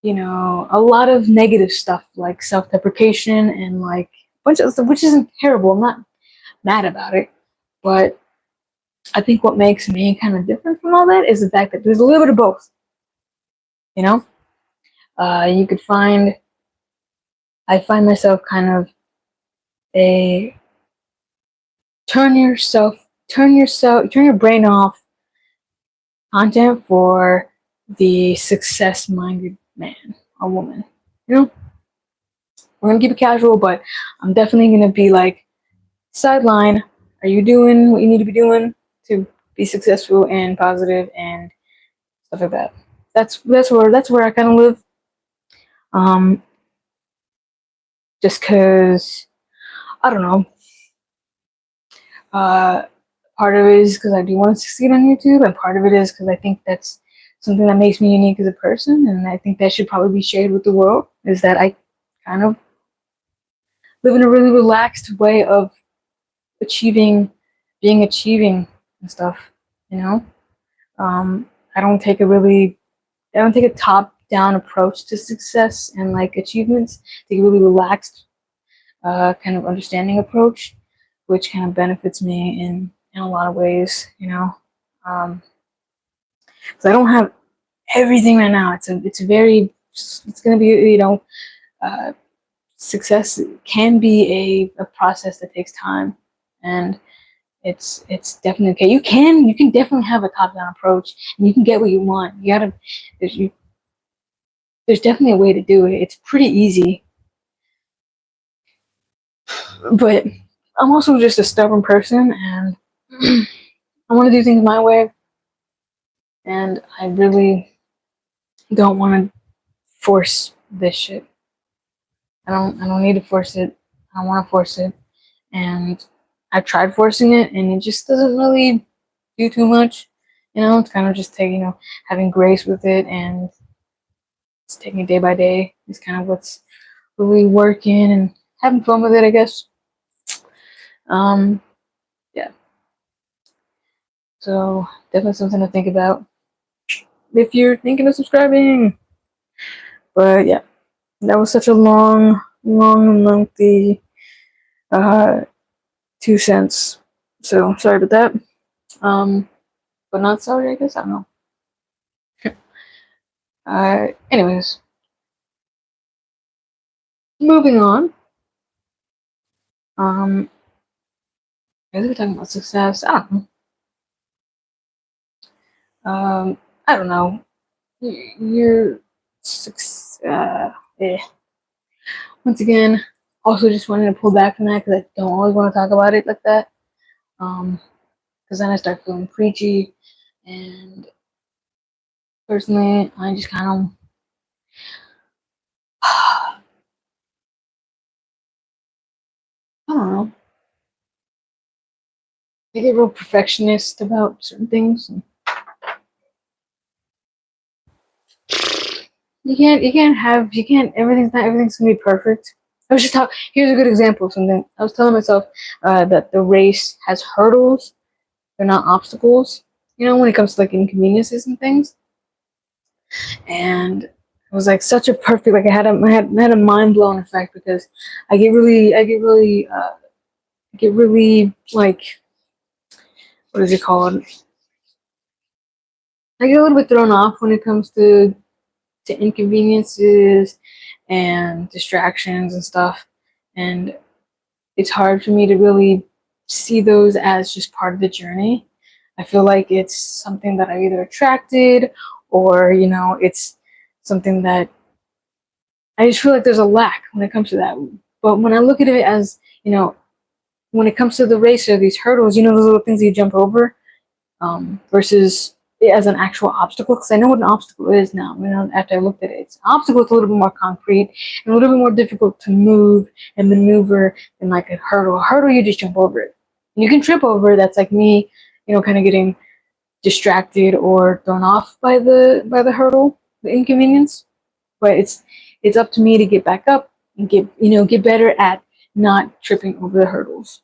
a lot of negative stuff like self-deprecation and like a bunch of stuff, which isn't terrible. I'm not mad about it, but I think what makes me kind of different from all that is the fact that there's a little bit of both. You know, you could find I find myself kind of a turn your brain off content for the success-minded man or woman. We're gonna keep it casual, but I'm definitely gonna be like, sideline, are you doing what you need to be doing to be successful and positive and stuff like that? That's where I kind of live. Um, just cause I don't know. Uh, Part of it is because I do want to succeed on YouTube, and part of it is because I think that's something that makes me unique as a person, and I think that should probably be shared with the world. Is that I kind of live in a really relaxed way of achieving and stuff. You know, I don't take a top-down approach to success and like achievements. I take a really relaxed, kind of understanding approach, which kind of benefits me in a lot of ways. So I don't have everything right now. It's gonna be uh, success can be a process that takes time, and it's definitely okay. You can definitely have a top down approach, and you can get what you want. There's, you, there's definitely a way to do it. It's pretty easy. But I'm also just a stubborn person, and I want to do things my way, and I really don't want to force this shit. I don't need to force it. I don't want to force it, and I've tried forcing it, and it just doesn't really do too much. It's kind of just having grace with it, and it's taking it day by day. It's kind of what's really working and having fun with it, I guess. Yeah. So definitely something to think about if you're thinking of subscribing. But yeah, that was such a long, long, lengthy 2 cents. So sorry about that. But not sorry, I guess. I don't know. Anyways, moving on. I think we're talking about success. I don't know. I don't know. Your success. Eh. Once again, also just wanted to pull back from that because I don't always want to talk about it like that. Because then I start feeling preachy, and personally, I just kind of I don't know. I get real perfectionist about certain things. Everything's gonna be perfect. Here's a good example of something. I was telling myself that the race has hurdles, they're not obstacles, when it comes to like inconveniences and things. And it was like such a perfect, like I had a mind blown effect because I get really like, what is it called? I get a little bit thrown off when it comes to inconveniences and distractions and stuff. And it's hard for me to really see those as just part of the journey. I feel like it's something that I either attracted or, it's something that I just feel like there's a lack when it comes to that. But when I look at it as, when it comes to the race or these hurdles, those little things you jump over, versus it as an actual obstacle, because I know what an obstacle is now. After I looked at it, an obstacle is a little bit more concrete and a little bit more difficult to move and maneuver than like a hurdle. A hurdle, you just jump over it. And you can trip over it. That's like me, kind of getting distracted or thrown off by the hurdle, the inconvenience. But it's up to me to get back up and get better at not tripping over the hurdles.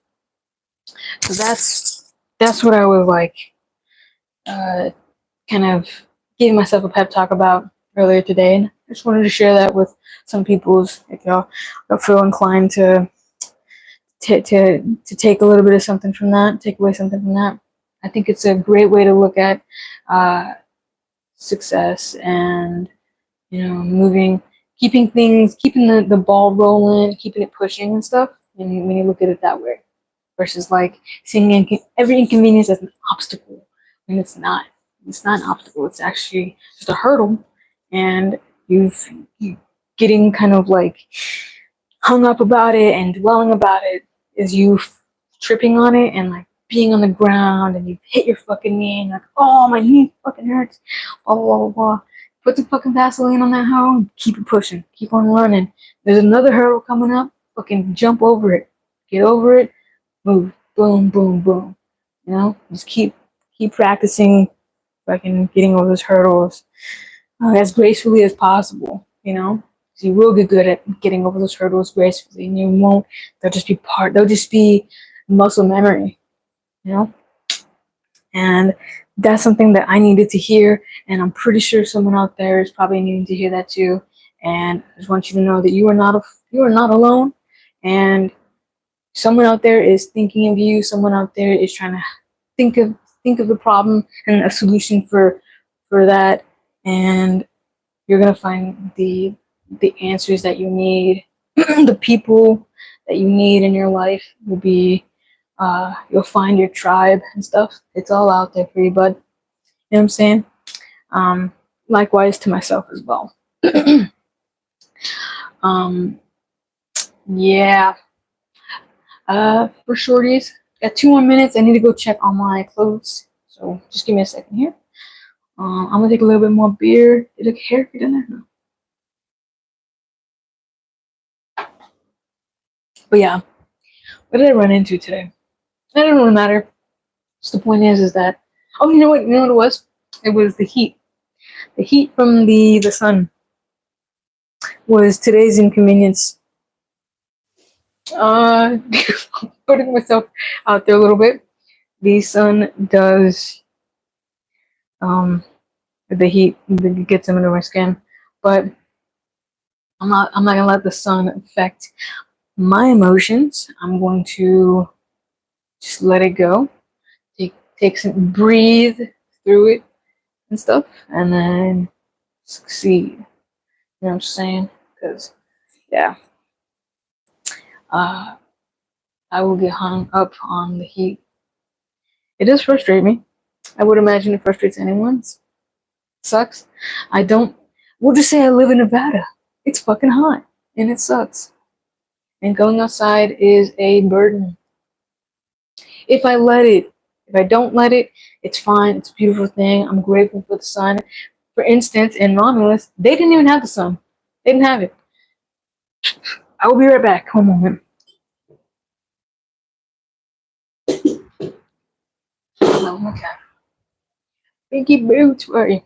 So that's what I was like. Kind of giving myself a pep talk about earlier today, and I just wanted to share that with some people's if y'all feel inclined to take a little bit of something from that, take away something from that. I think it's a great way to look at success and keeping the ball rolling, keeping it pushing and stuff. And when you look at it that way, versus like seeing every inconvenience as an obstacle, and it's not. It's not an obstacle. It's actually just a hurdle, and you getting kind of like hung up about it and dwelling about it is you tripping on it and like being on the ground and you hit your fucking knee and like, oh, my knee fucking hurts. Blah blah blah blah. Put the fucking Vaseline on that hoe and keep it pushing. Keep on learning. There's another hurdle coming up. Fucking jump over it. Get over it. Move. Boom, boom, boom. Just keep practicing fucking getting over those hurdles as gracefully as possible, so you will get good at getting over those hurdles gracefully, and they'll just be muscle memory, and that's something that I needed to hear, and I'm pretty sure someone out there is probably needing to hear that too. And I just want you to know that you are not alone, and someone out there is thinking of you. Someone out there is trying to think of the problem and a solution for that, and you're gonna find the answers that you need. The people that you need in your life will be you'll find your tribe and stuff. It's all out there for you, bud. You know what I'm saying? Likewise to myself as well. um yeah, For shorties, got 2 more minutes. I need to go check on my clothes. So just give me a second here. I'm gonna take a little bit more beer. Did a hair get in there? No. But yeah, what did I run into today? It doesn't really matter. Just the point is that, oh, you know what? You know what it was? It was the heat. The heat from the sun was today's inconvenience. Putting myself out there a little bit. The sun does the heat gets into my skin, but I'm not gonna let the sun affect my emotions. I'm going to just let it go. Take some breathe through it and stuff, and then succeed. You know what I'm saying? Because yeah, I will get hung up on the heat. It does frustrate me. I would imagine it frustrates anyone. It sucks. I don't. We'll just say I live in Nevada. It's fucking hot, and it sucks. And going outside is a burden. If I let it, if I don't let it, it's fine. It's a beautiful thing. I'm grateful for the sun. For instance, in Romulus, they didn't even have the sun. They didn't have it. I will be right back. One moment. Oh, okay. Pinky boots, where are you?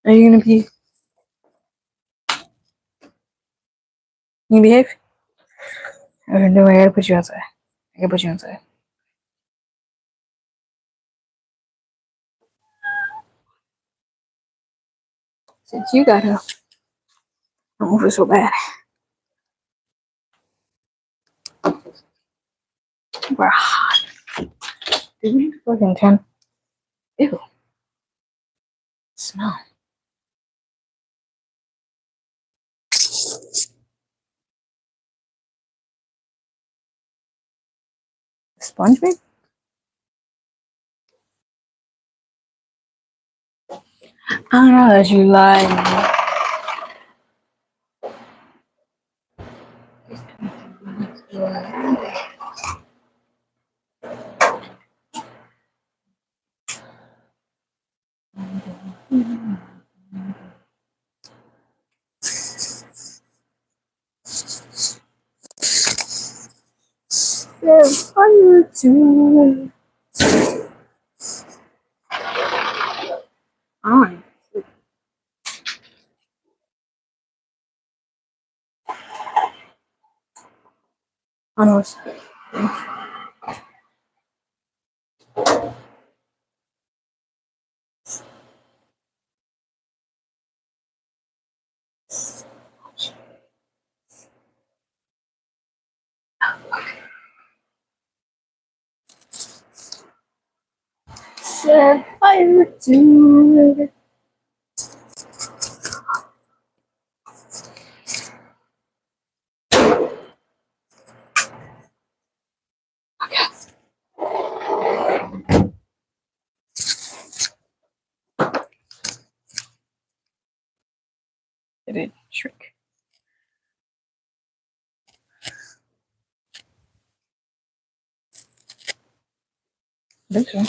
Are you gonna be? You behave? Or no, I gotta put you outside. I gotta put you outside. Since you gotta don't move it so bad. We're hot. Did we fucking turn? Ew. Smell. Sponge me? I don't know that you lied. Set fire to. Alright. I know it's. Set fire to it. Okay. It didn't shrink. I think so.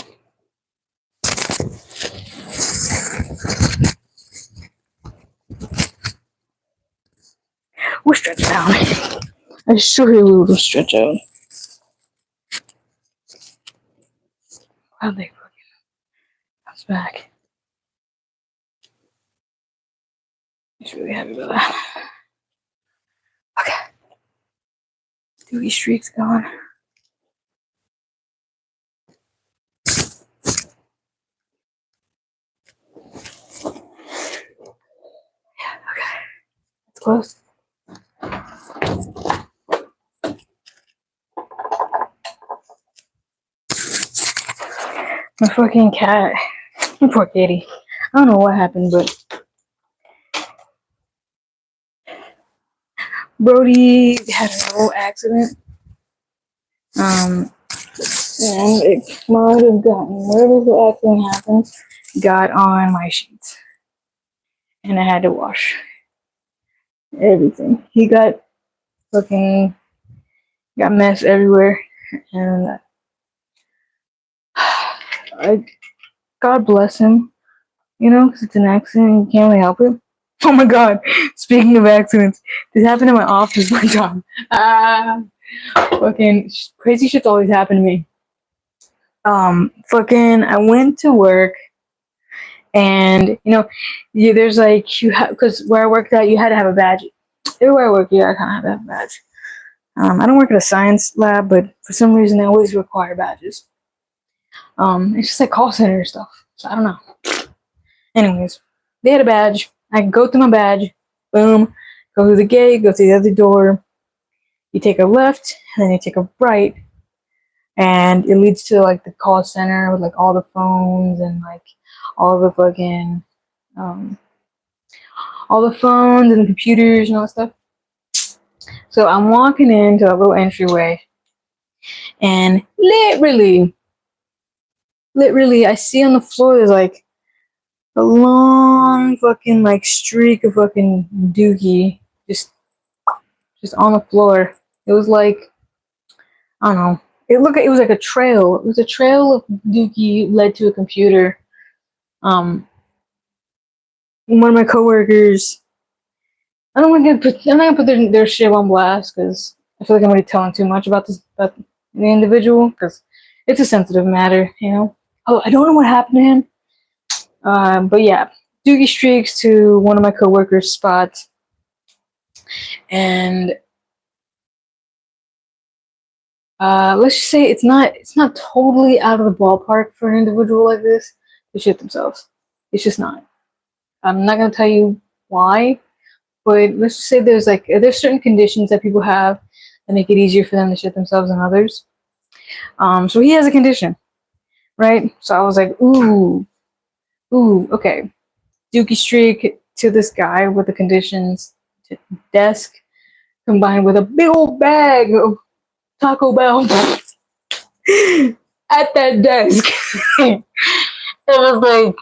We'll stretch down. I sure will stretch out. Wow, they fucking bounce back. He's really happy about that. Okay. Dewey streak's gone. Yeah, okay. It's close. My fucking cat. Poor kitty. I don't know what happened, but Brody had a little accident. And it might have gotten wherever the accident happened, got on my sheets. And I had to wash. everything. He got fucking got mess everywhere, and I, God bless him. You know, 'cause it's an accident. You can't really help it. Oh my God! Speaking of accidents, this happened in my office one time. Ah, fucking crazy shit's always happened to me. Fucking, I went to work, and there's like you have because where I worked at, you had to have a badge. Everywhere I work, yeah, I kind of have to have a badge. I don't work at a science lab, but for some reason, they always require badges. It's just like call center stuff. So I don't know. Anyways, they had a badge. I can go through my badge. Boom. Go through the gate. Go to the other door. You take a left, and then you take a right, and it leads to like the call center with like all the phones and like all the fucking um, all the phones and the computers and all that stuff. So I'm walking into a little entryway, and literally, I see on the floor there's like a long fucking like streak of fucking dookie just on the floor. It was like I don't know. It was like a trail. It was a trail of dookie led to a computer. Um, one of my coworkers. I'm not gonna put their shit on blast because I feel like I'm already telling too much about about the individual because it's a sensitive matter, you know. Oh, I don't know what happened to him. But yeah, doogie streaks to one of my coworkers' spots, and let's just say it's not totally out of the ballpark for an individual like this to shit themselves. It's just not. I'm not gonna tell you why, but let's just say there's certain conditions that people have that make it easier for them to shit themselves than others. So he has a condition, right? So I was like, okay, dookie streak to this guy with the conditions desk combined with a big old bag of Taco Bell at that desk. It was like,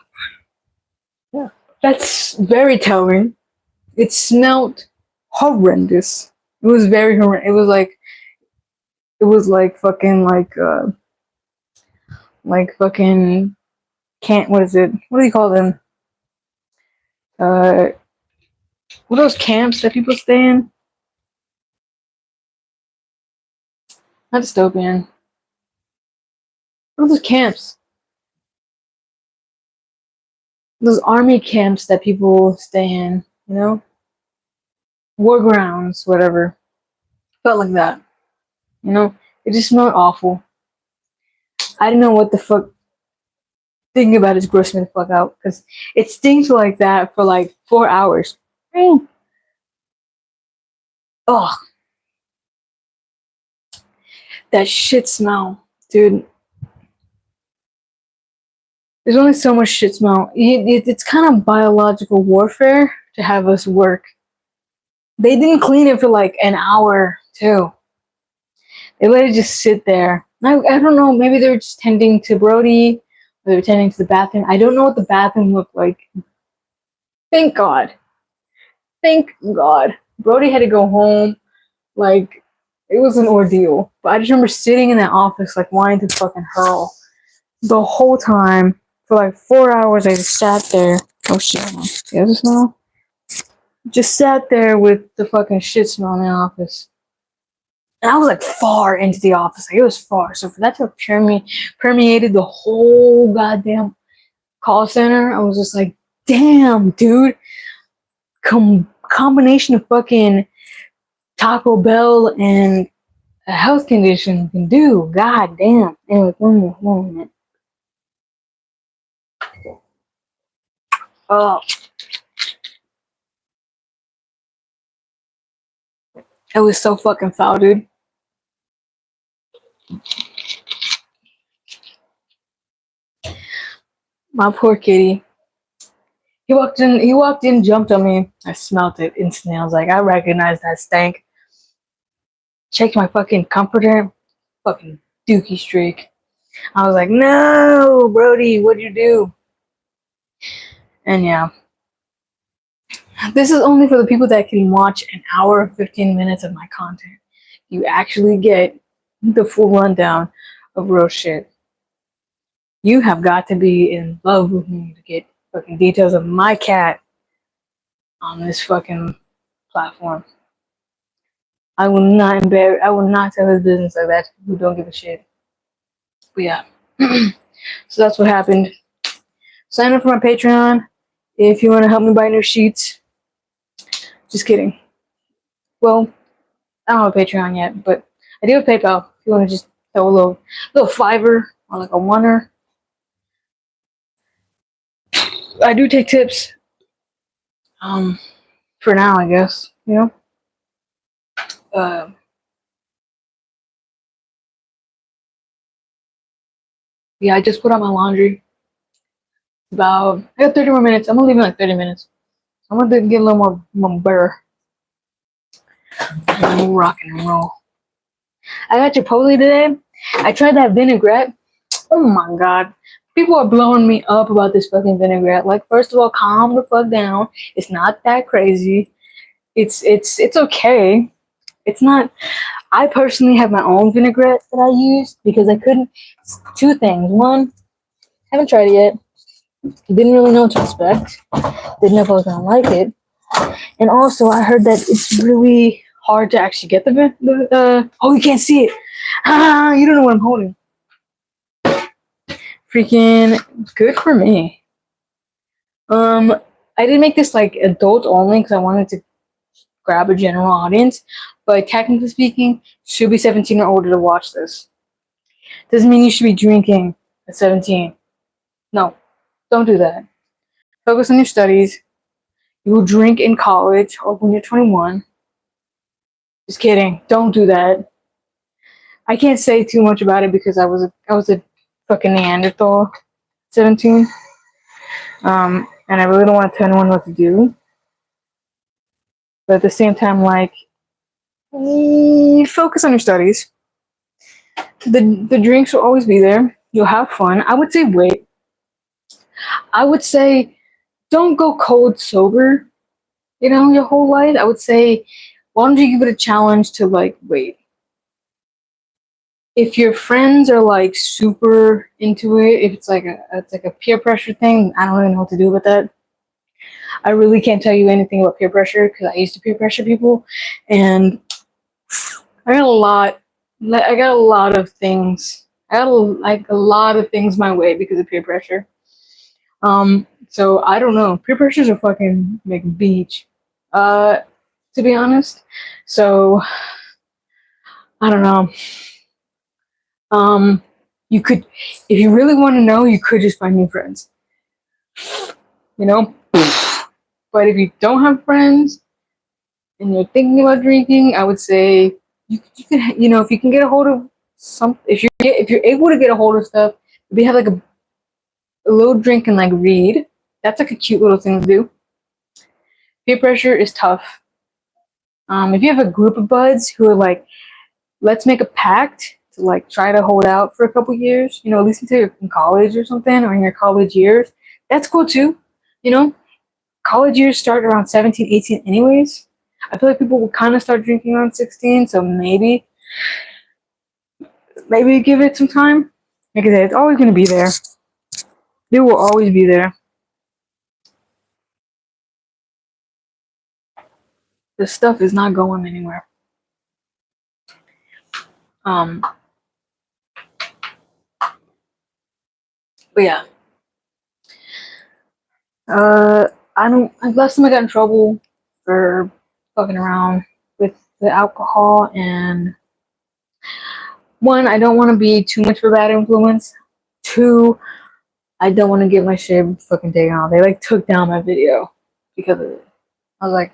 yeah, that's very telling. It smelled horrendous. It was very horrendous. It was like fucking like fucking can't what is it? What do you call them? Uh, what are those camps that people stay in? Not dystopian. What are those camps? Those army camps that people stay in, you know? War grounds, whatever. Felt like that. You know? It just smelled awful. I didn't know what the fuck thinking about it grossed me the fuck out because it stinks like that for like 4 hours. Mm. Oh, that shit smell, dude. There's only so much shit smell. It's kind of biological warfare to have us work. They didn't clean it for like an hour too. They let it just sit there. I don't know. Maybe they were just tending to Brody. Or they were tending to the bathroom. I don't know what the bathroom looked like. Thank God. Thank God. Brody had to go home. Like, it was an ordeal. But I just remember sitting in that office, like, wanting to fucking hurl. The whole time, for like 4 hours, I just sat there. Oh shit. You have the smell? Just sat there with the fucking shit smell in the office. And I was like far into the office. Like, it was far. So for that to have permeated the whole goddamn call center, I was just like, damn, dude. Combination of fucking Taco Bell and a health condition can do. God damn. Anyway, one minute. Oh, it was so fucking foul, dude. My poor kitty. He walked in, jumped on me. I smelled it instantly. I was like, I recognize that stank. Checked my fucking comforter. Fucking dookie streak. I was like, no, Brody, what'd you do? And yeah. This is only for the people that can watch an hour and 15 minutes of my content. You actually get the full rundown of real shit. You have got to be in love with me to get fucking details of my cat on this fucking platform. I will not embarrass. I will not tell his business like that to people who don't give a shit. But yeah, so that's what happened. Sign up for my Patreon if you want to help me buy new sheets. Just kidding. Well, I don't have a Patreon yet, but I do have PayPal. If you want to just throw a little $5 or like a $1. I do take tips. For now, I guess, you know. Yeah, I just put out my laundry. I got 30 more minutes. I'm gonna leave in like 30 minutes. I'm gonna get a little more butter. And then we'll rock and roll. I got Chipotle today. I tried that vinaigrette. Oh my god. People are blowing me up about this fucking vinaigrette. Like, first of all, calm the fuck down. It's not that crazy. It's okay. It's not. I personally have my own vinaigrette that I use because I couldn't. Two things. One, haven't tried it yet. Didn't really know what to expect. Didn't know if I was gonna like it. And also, I heard that it's really hard to actually get oh, you can't see it. Ah, you don't know what I'm holding. Freaking good for me. I did make this like adult only because I wanted to grab a general audience, but technically speaking, should be 17 or older to watch this. Doesn't mean you should be drinking at 17. No, don't do that. Focus on your studies. You will drink in college or when you're 21. Just kidding. Don't do that. I can't say too much about it because I was a fucking Neanderthal, 17. And I really don't want to tell anyone what to do. But at the same time, like, focus on your studies. The drinks will always be there. You'll have fun. I would say wait. I would say don't go cold sober, your whole life. I would say, why don't you give it a challenge to, like, wait. If your friends are, like, super into it, if it's like a peer pressure thing, I don't really know what to do with that. I really can't tell you anything about peer pressure because I used to peer pressure people, and I got a lot of things. I got a lot of things my way because of peer pressure. So I don't know. Peer pressure is a fucking like beach, to be honest. So I don't know. You could, if you really want to know, you could just find new friends. But if you don't have friends and you're thinking about drinking, I would say you can, if you can get a hold of if you're able to get a hold of stuff, we have like a little drink and like read. That's like a cute little thing to do. Peer pressure is tough. If you have a group of buds who are like, let's make a pact to like try to hold out for a couple years, at least until you're in college or something, or in your college years, that's cool too. College years start around 17, 18 anyways. I feel like people will kind of start drinking around 16, so maybe give it some time. Like I said, it's always going to be there. It will always be there. This stuff is not going anywhere. But yeah. Last time I got in trouble for fucking around with the alcohol, and one, I don't want to be too much of a bad influence. Two, I don't want to get my shit fucking taken off. They like took down my video because of it. I was like,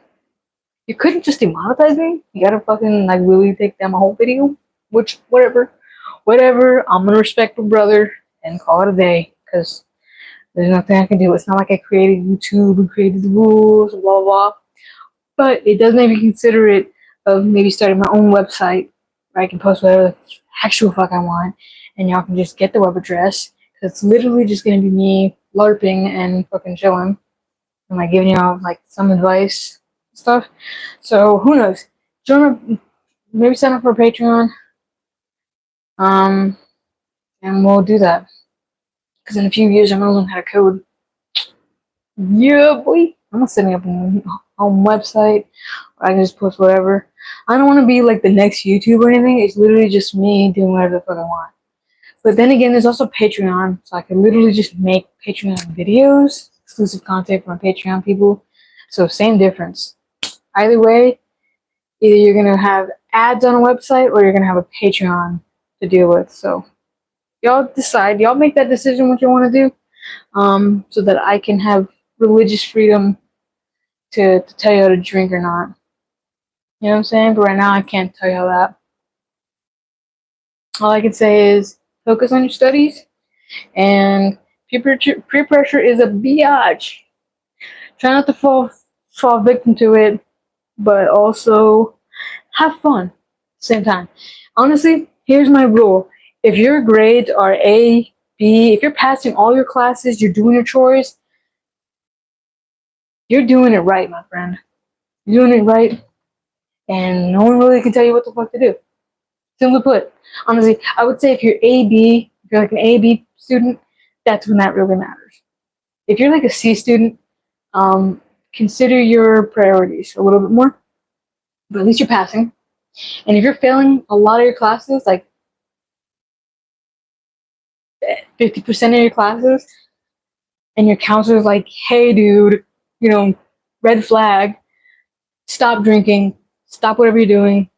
you couldn't just demonetize me? You gotta fucking like really take down my whole video? Which, whatever. I'm gonna respect my brother and call it a day because there's nothing I can do. It's not like I created YouTube and created the rules, blah, blah, blah. But it does make me consider it of maybe starting my own website where I can post whatever the actual fuck I want, and y'all can just get the web address. Cause it's literally just gonna be me LARPing and fucking chilling. and like giving you all like some advice and stuff. So who knows? Join up, maybe sign up for Patreon. Um, and we'll do that. Because in a few years, I'm gonna learn how to code. Yeah, boy. I'm gonna set me up a home website where I can just post whatever. I don't want to be like the next YouTube or anything. It's literally just me doing whatever the fuck I want. But then again, there's also Patreon, so I can literally just make Patreon videos, exclusive content for my Patreon people. So same difference. Either way, either you're gonna have ads on a website or you're gonna have a Patreon to deal with. So y'all decide. Y'all make that decision what you want to do, so that I can have religious freedom to tell you how to drink or not. You know what I'm saying? But right now, I can't tell you all that. All I can say is focus on your studies, and peer pressure is a biatch. Try not to fall victim to it, but also have fun at the same time. Honestly, here's my rule. If your grades are A, B, if you're passing all your classes, you're doing your chores, you're doing it right, my friend. You're doing it right, and no one really can tell you what the fuck to do. Simply put, honestly, I would say if you're AB, if you're like an AB student, that's when that really matters. If you're like a C student, consider your priorities a little bit more, but at least you're passing. And if you're failing a lot of your classes, like 50% of your classes, and your counselor's like, hey, dude, red flag, stop drinking, stop whatever you're doing,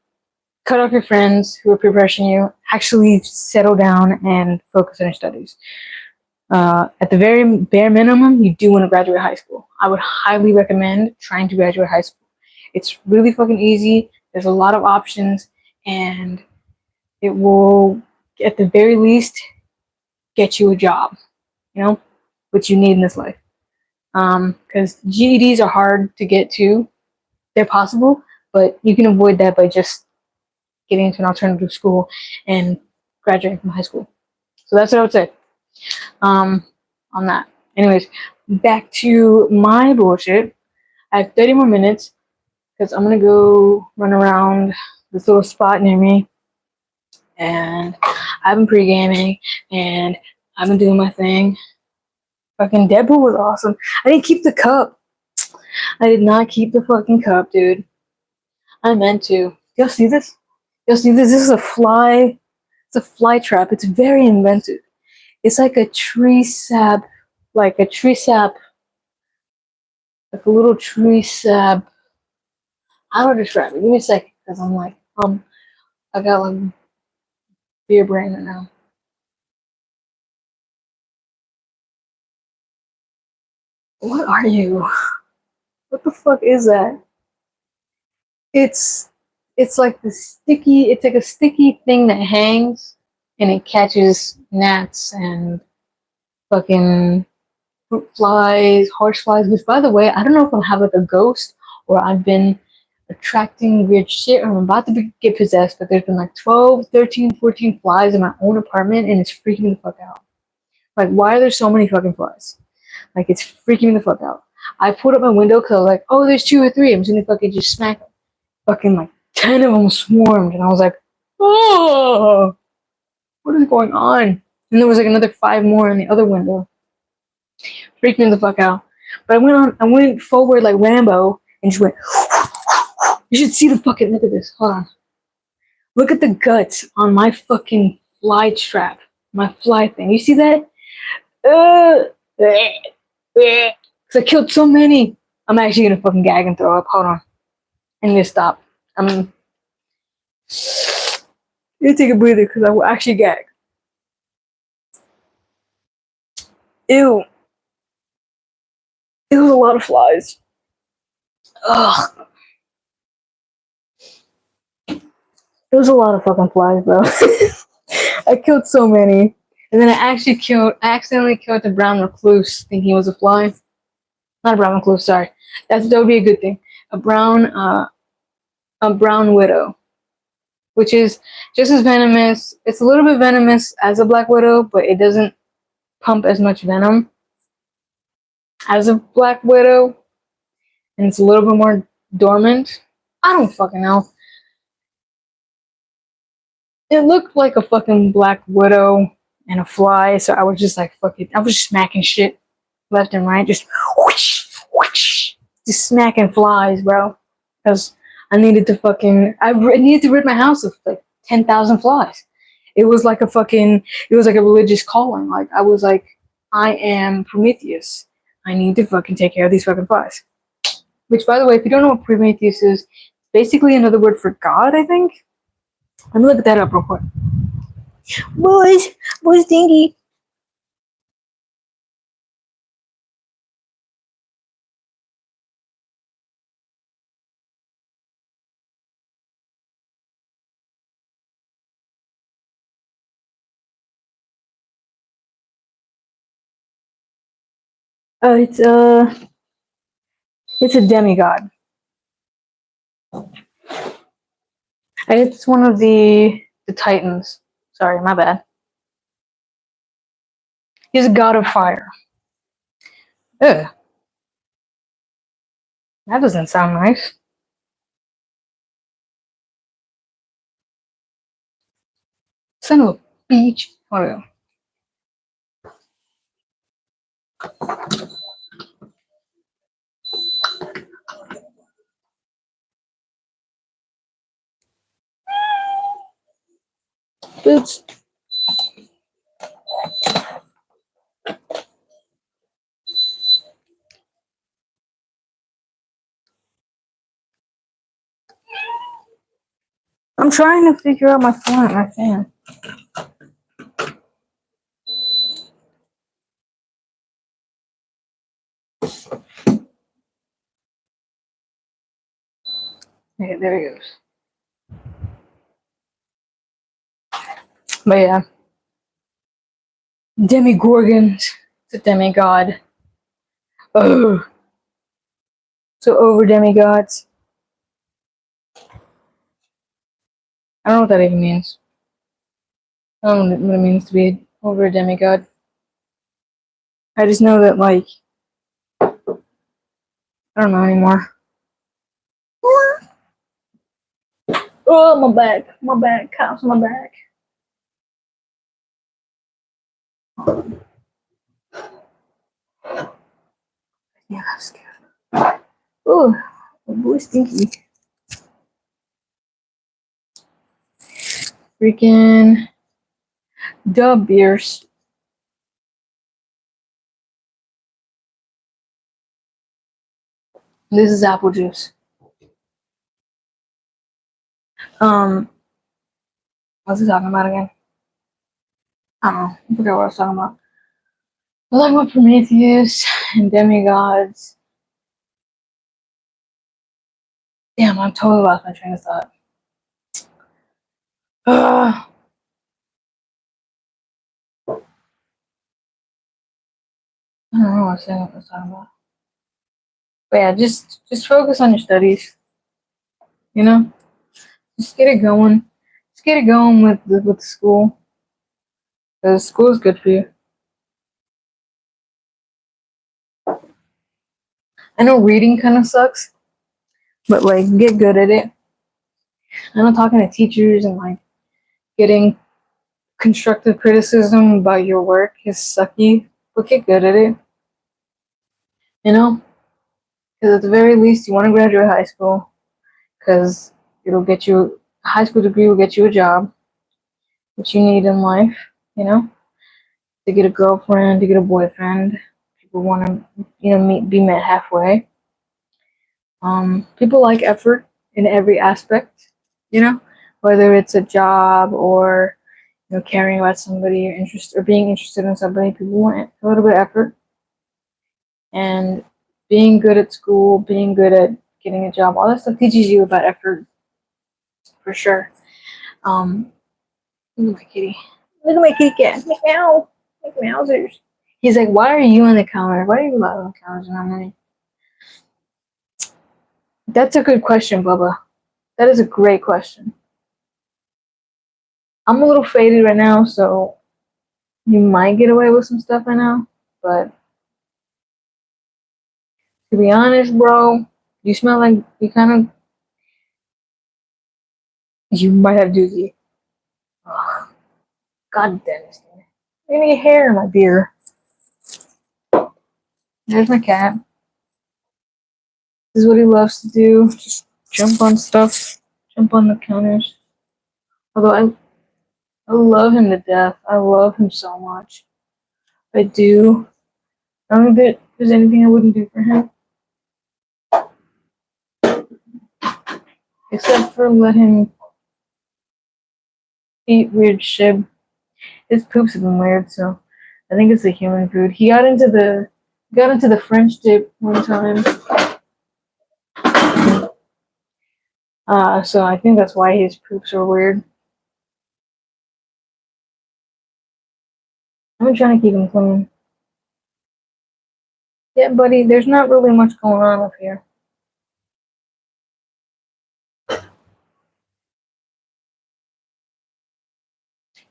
cut off your friends who are peer pressuring you, actually settle down and focus on your studies. At the very bare minimum, you do want to graduate high school. I would highly recommend trying to graduate high school. It's really fucking easy. There's a lot of options, and it will, at the very least, get you a job, which you need in this life. Because GEDs are hard to get to. They're possible, but you can avoid that by just getting into an alternative school and graduating from high school. So that's what I would say on that. Anyways, back to my bullshit. I have 30 more minutes because I'm going to go run around this little spot near me, and I've been pre-gaming, and I've been doing my thing. Fucking Deadpool was awesome. I didn't keep the cup. I did not keep the fucking cup, dude. I meant to. Y'all see this? Y'all see this? This is a fly. It's a fly trap. It's very inventive. It's like a tree sap, like a little tree sap. How do I describe it? Give me a second, because I'm like, I got like beer brain right now. What are you? What the fuck is that? It's like the sticky. It's like a sticky thing that hangs, and it catches gnats and fucking fruit flies, horse flies. Which, by the way, I don't know if I'm having like a ghost or I've been attracting weird shit or I'm about to get possessed, but there's been like 12, 13, 14 flies in my own apartment, and it's freaking me the fuck out. Like, why are there so many fucking flies? Like, it's freaking me the fuck out. I pulled up my window because I was like, oh, there's 2 or 3. I'm just gonna fucking just smack them. Fucking like 10 of them swarmed, and I was like, oh, what is going on? And there was like another 5 more in the other window. Freaked me the fuck out. But I went forward like Rambo and just went. You should see the fucking, look at this. Hold on. Look at the guts on my fucking fly trap. My fly thing. You see that? Because I killed so many. I'm actually gonna fucking gag and throw up. Hold on. I'm gonna stop. I'm gonna take a breather because I will actually gag. Ew. It was a lot of flies. Ugh. It was a lot of fucking flies, bro. I killed so many. And then I accidentally killed the brown recluse, thinking it was a fly. Not a brown recluse, sorry. That would be a good thing. A brown widow, which is just as venomous. It's a little bit venomous as a black widow, but it doesn't pump as much venom as a black widow. and it's a little bit more dormant. I don't fucking know. It looked like a fucking black widow and a fly, so I was just like, fuck it. I was just smacking shit left and right, just whoosh, whoosh, just smacking flies, bro. Because I needed to fucking, needed to rid my house of like 10,000 flies. It was like it was like a religious calling. Like, I was like, I am Prometheus. I need to fucking take care of these fucking flies. Which, by the way, if you don't know what Prometheus is, basically another word for God, I think. Let me look that up real quick. Boys, dingy. Uh, it's uh, it's a demigod. It's one of the Titans. Sorry, my bad. He's a god of fire. Ugh, that doesn't sound nice. Son of a beach. Oh, oops. I'm trying to figure out my fan. Okay, there he goes. But yeah, demigorgons. It's a demigod. Oh, so over demigods. I don't know what that even means. I don't know what it means to be over a demigod. I just know that, like, I don't know anymore. Oh, my back, cows, my back. Yeah, that's good. Oh, my boy stinky. Freaking dub beers. This is apple juice. What's he talking about again? I don't know. I forgot what I was talking about. I like about Prometheus and demigods. Damn, I'm totally lost my train of thought. I don't know what I was talking about. But yeah, just focus on your studies. You know, just get it going. Just get it going with school. Because school is good for you. I know reading kind of sucks, but like get good at it. I know talking to teachers and like getting constructive criticism about your work is sucky, but get good at it. You know, because at the very least, you want to graduate high school because it'll get you a high school degree will get you a job, which you need in life. You know, to get a girlfriend, to get a boyfriend. People want to, be met halfway. People like effort in every aspect. You know, whether it's a job or caring about somebody or being interested in somebody. People want a little bit of effort, and being good at school, being good at getting a job, all that stuff teaches you about effort for sure. Um, look at my kitty. Look at my kitty cat. Meow. Like meowsers. He's like, why are you on the counter? Why are you allowed on the counter? And I'm like, that's a good question, Bubba. That is a great question. I'm a little faded right now, so you might get away with some stuff right now. But to be honest, bro, You smell like you might have doozy. Oh, God damn it. Maybe hair in my beer. There's my cat. This is what he loves to do. Just jump on stuff, jump on the counters. Although I love him to death. I love him so much. I do. I don't think there's anything I wouldn't do for him. Except for let him eat weird shit. His poops have been weird, so I think it's the human food. He got into the French dip one time. So I think that's why his poops are weird. I'm trying to keep him clean. Yeah, buddy, there's not really much going on up here.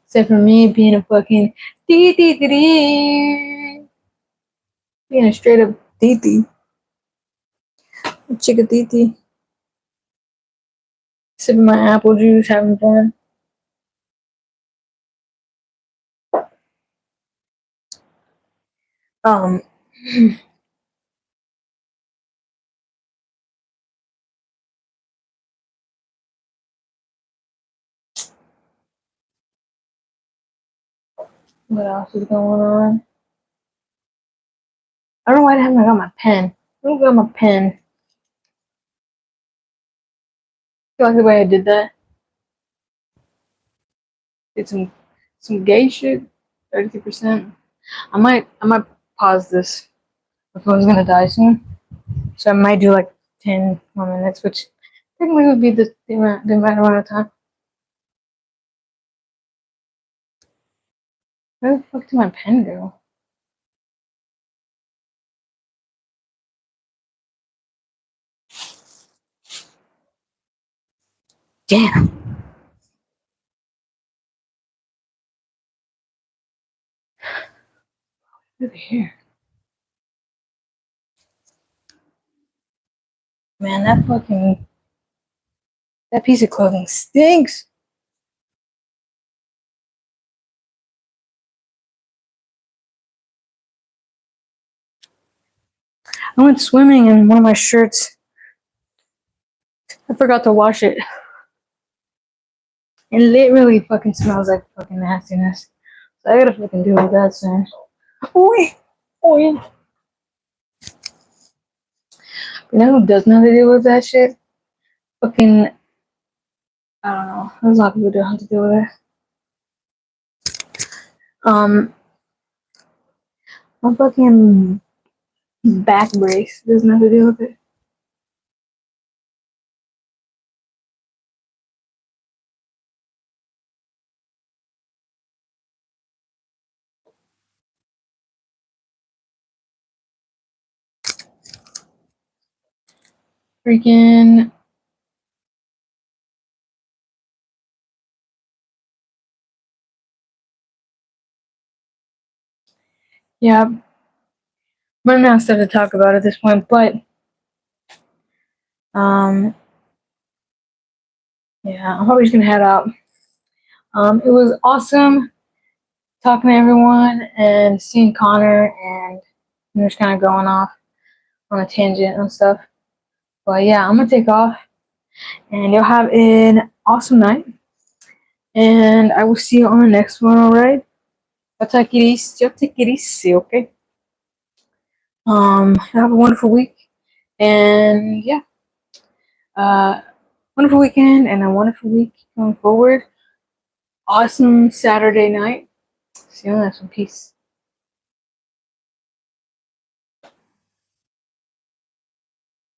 Except for me being a fucking being a straight up titi. Chica titi. Sipping my apple juice, having fun. What else is going on? I don't know why I haven't got my pen. I don't got my pen. You like the way I did that? Did some gay shit. 32%. I might pause this. My phone's gonna die soon, so I might do like 10 more minutes, which technically would be the right amount of time. Where the fuck did my pen go? Damn. Over here. Man, that piece of clothing stinks. I went swimming and one of my shirts, I forgot to wash it. It literally fucking smells like fucking nastiness. So I gotta fucking deal with that soon. Oi! Oi! You know who doesn't have to deal with that shit? Fucking, I don't know. There's a lot of people who don't have to deal with it. My fucking back brace doesn't have to deal with it. Freaking. Yeah. Running out of stuff to talk about at this point, but yeah, I'm probably just gonna head out. It was awesome talking to everyone and seeing Connor and just kind of going off on a tangent and stuff. But yeah, I'm gonna take off and you'll have an awesome night. And I will see you on the next one, alright? I'll take it easy, okay? Have a wonderful week. And yeah. Wonderful weekend and a wonderful week going forward. Awesome Saturday night. See you on the next one. Peace.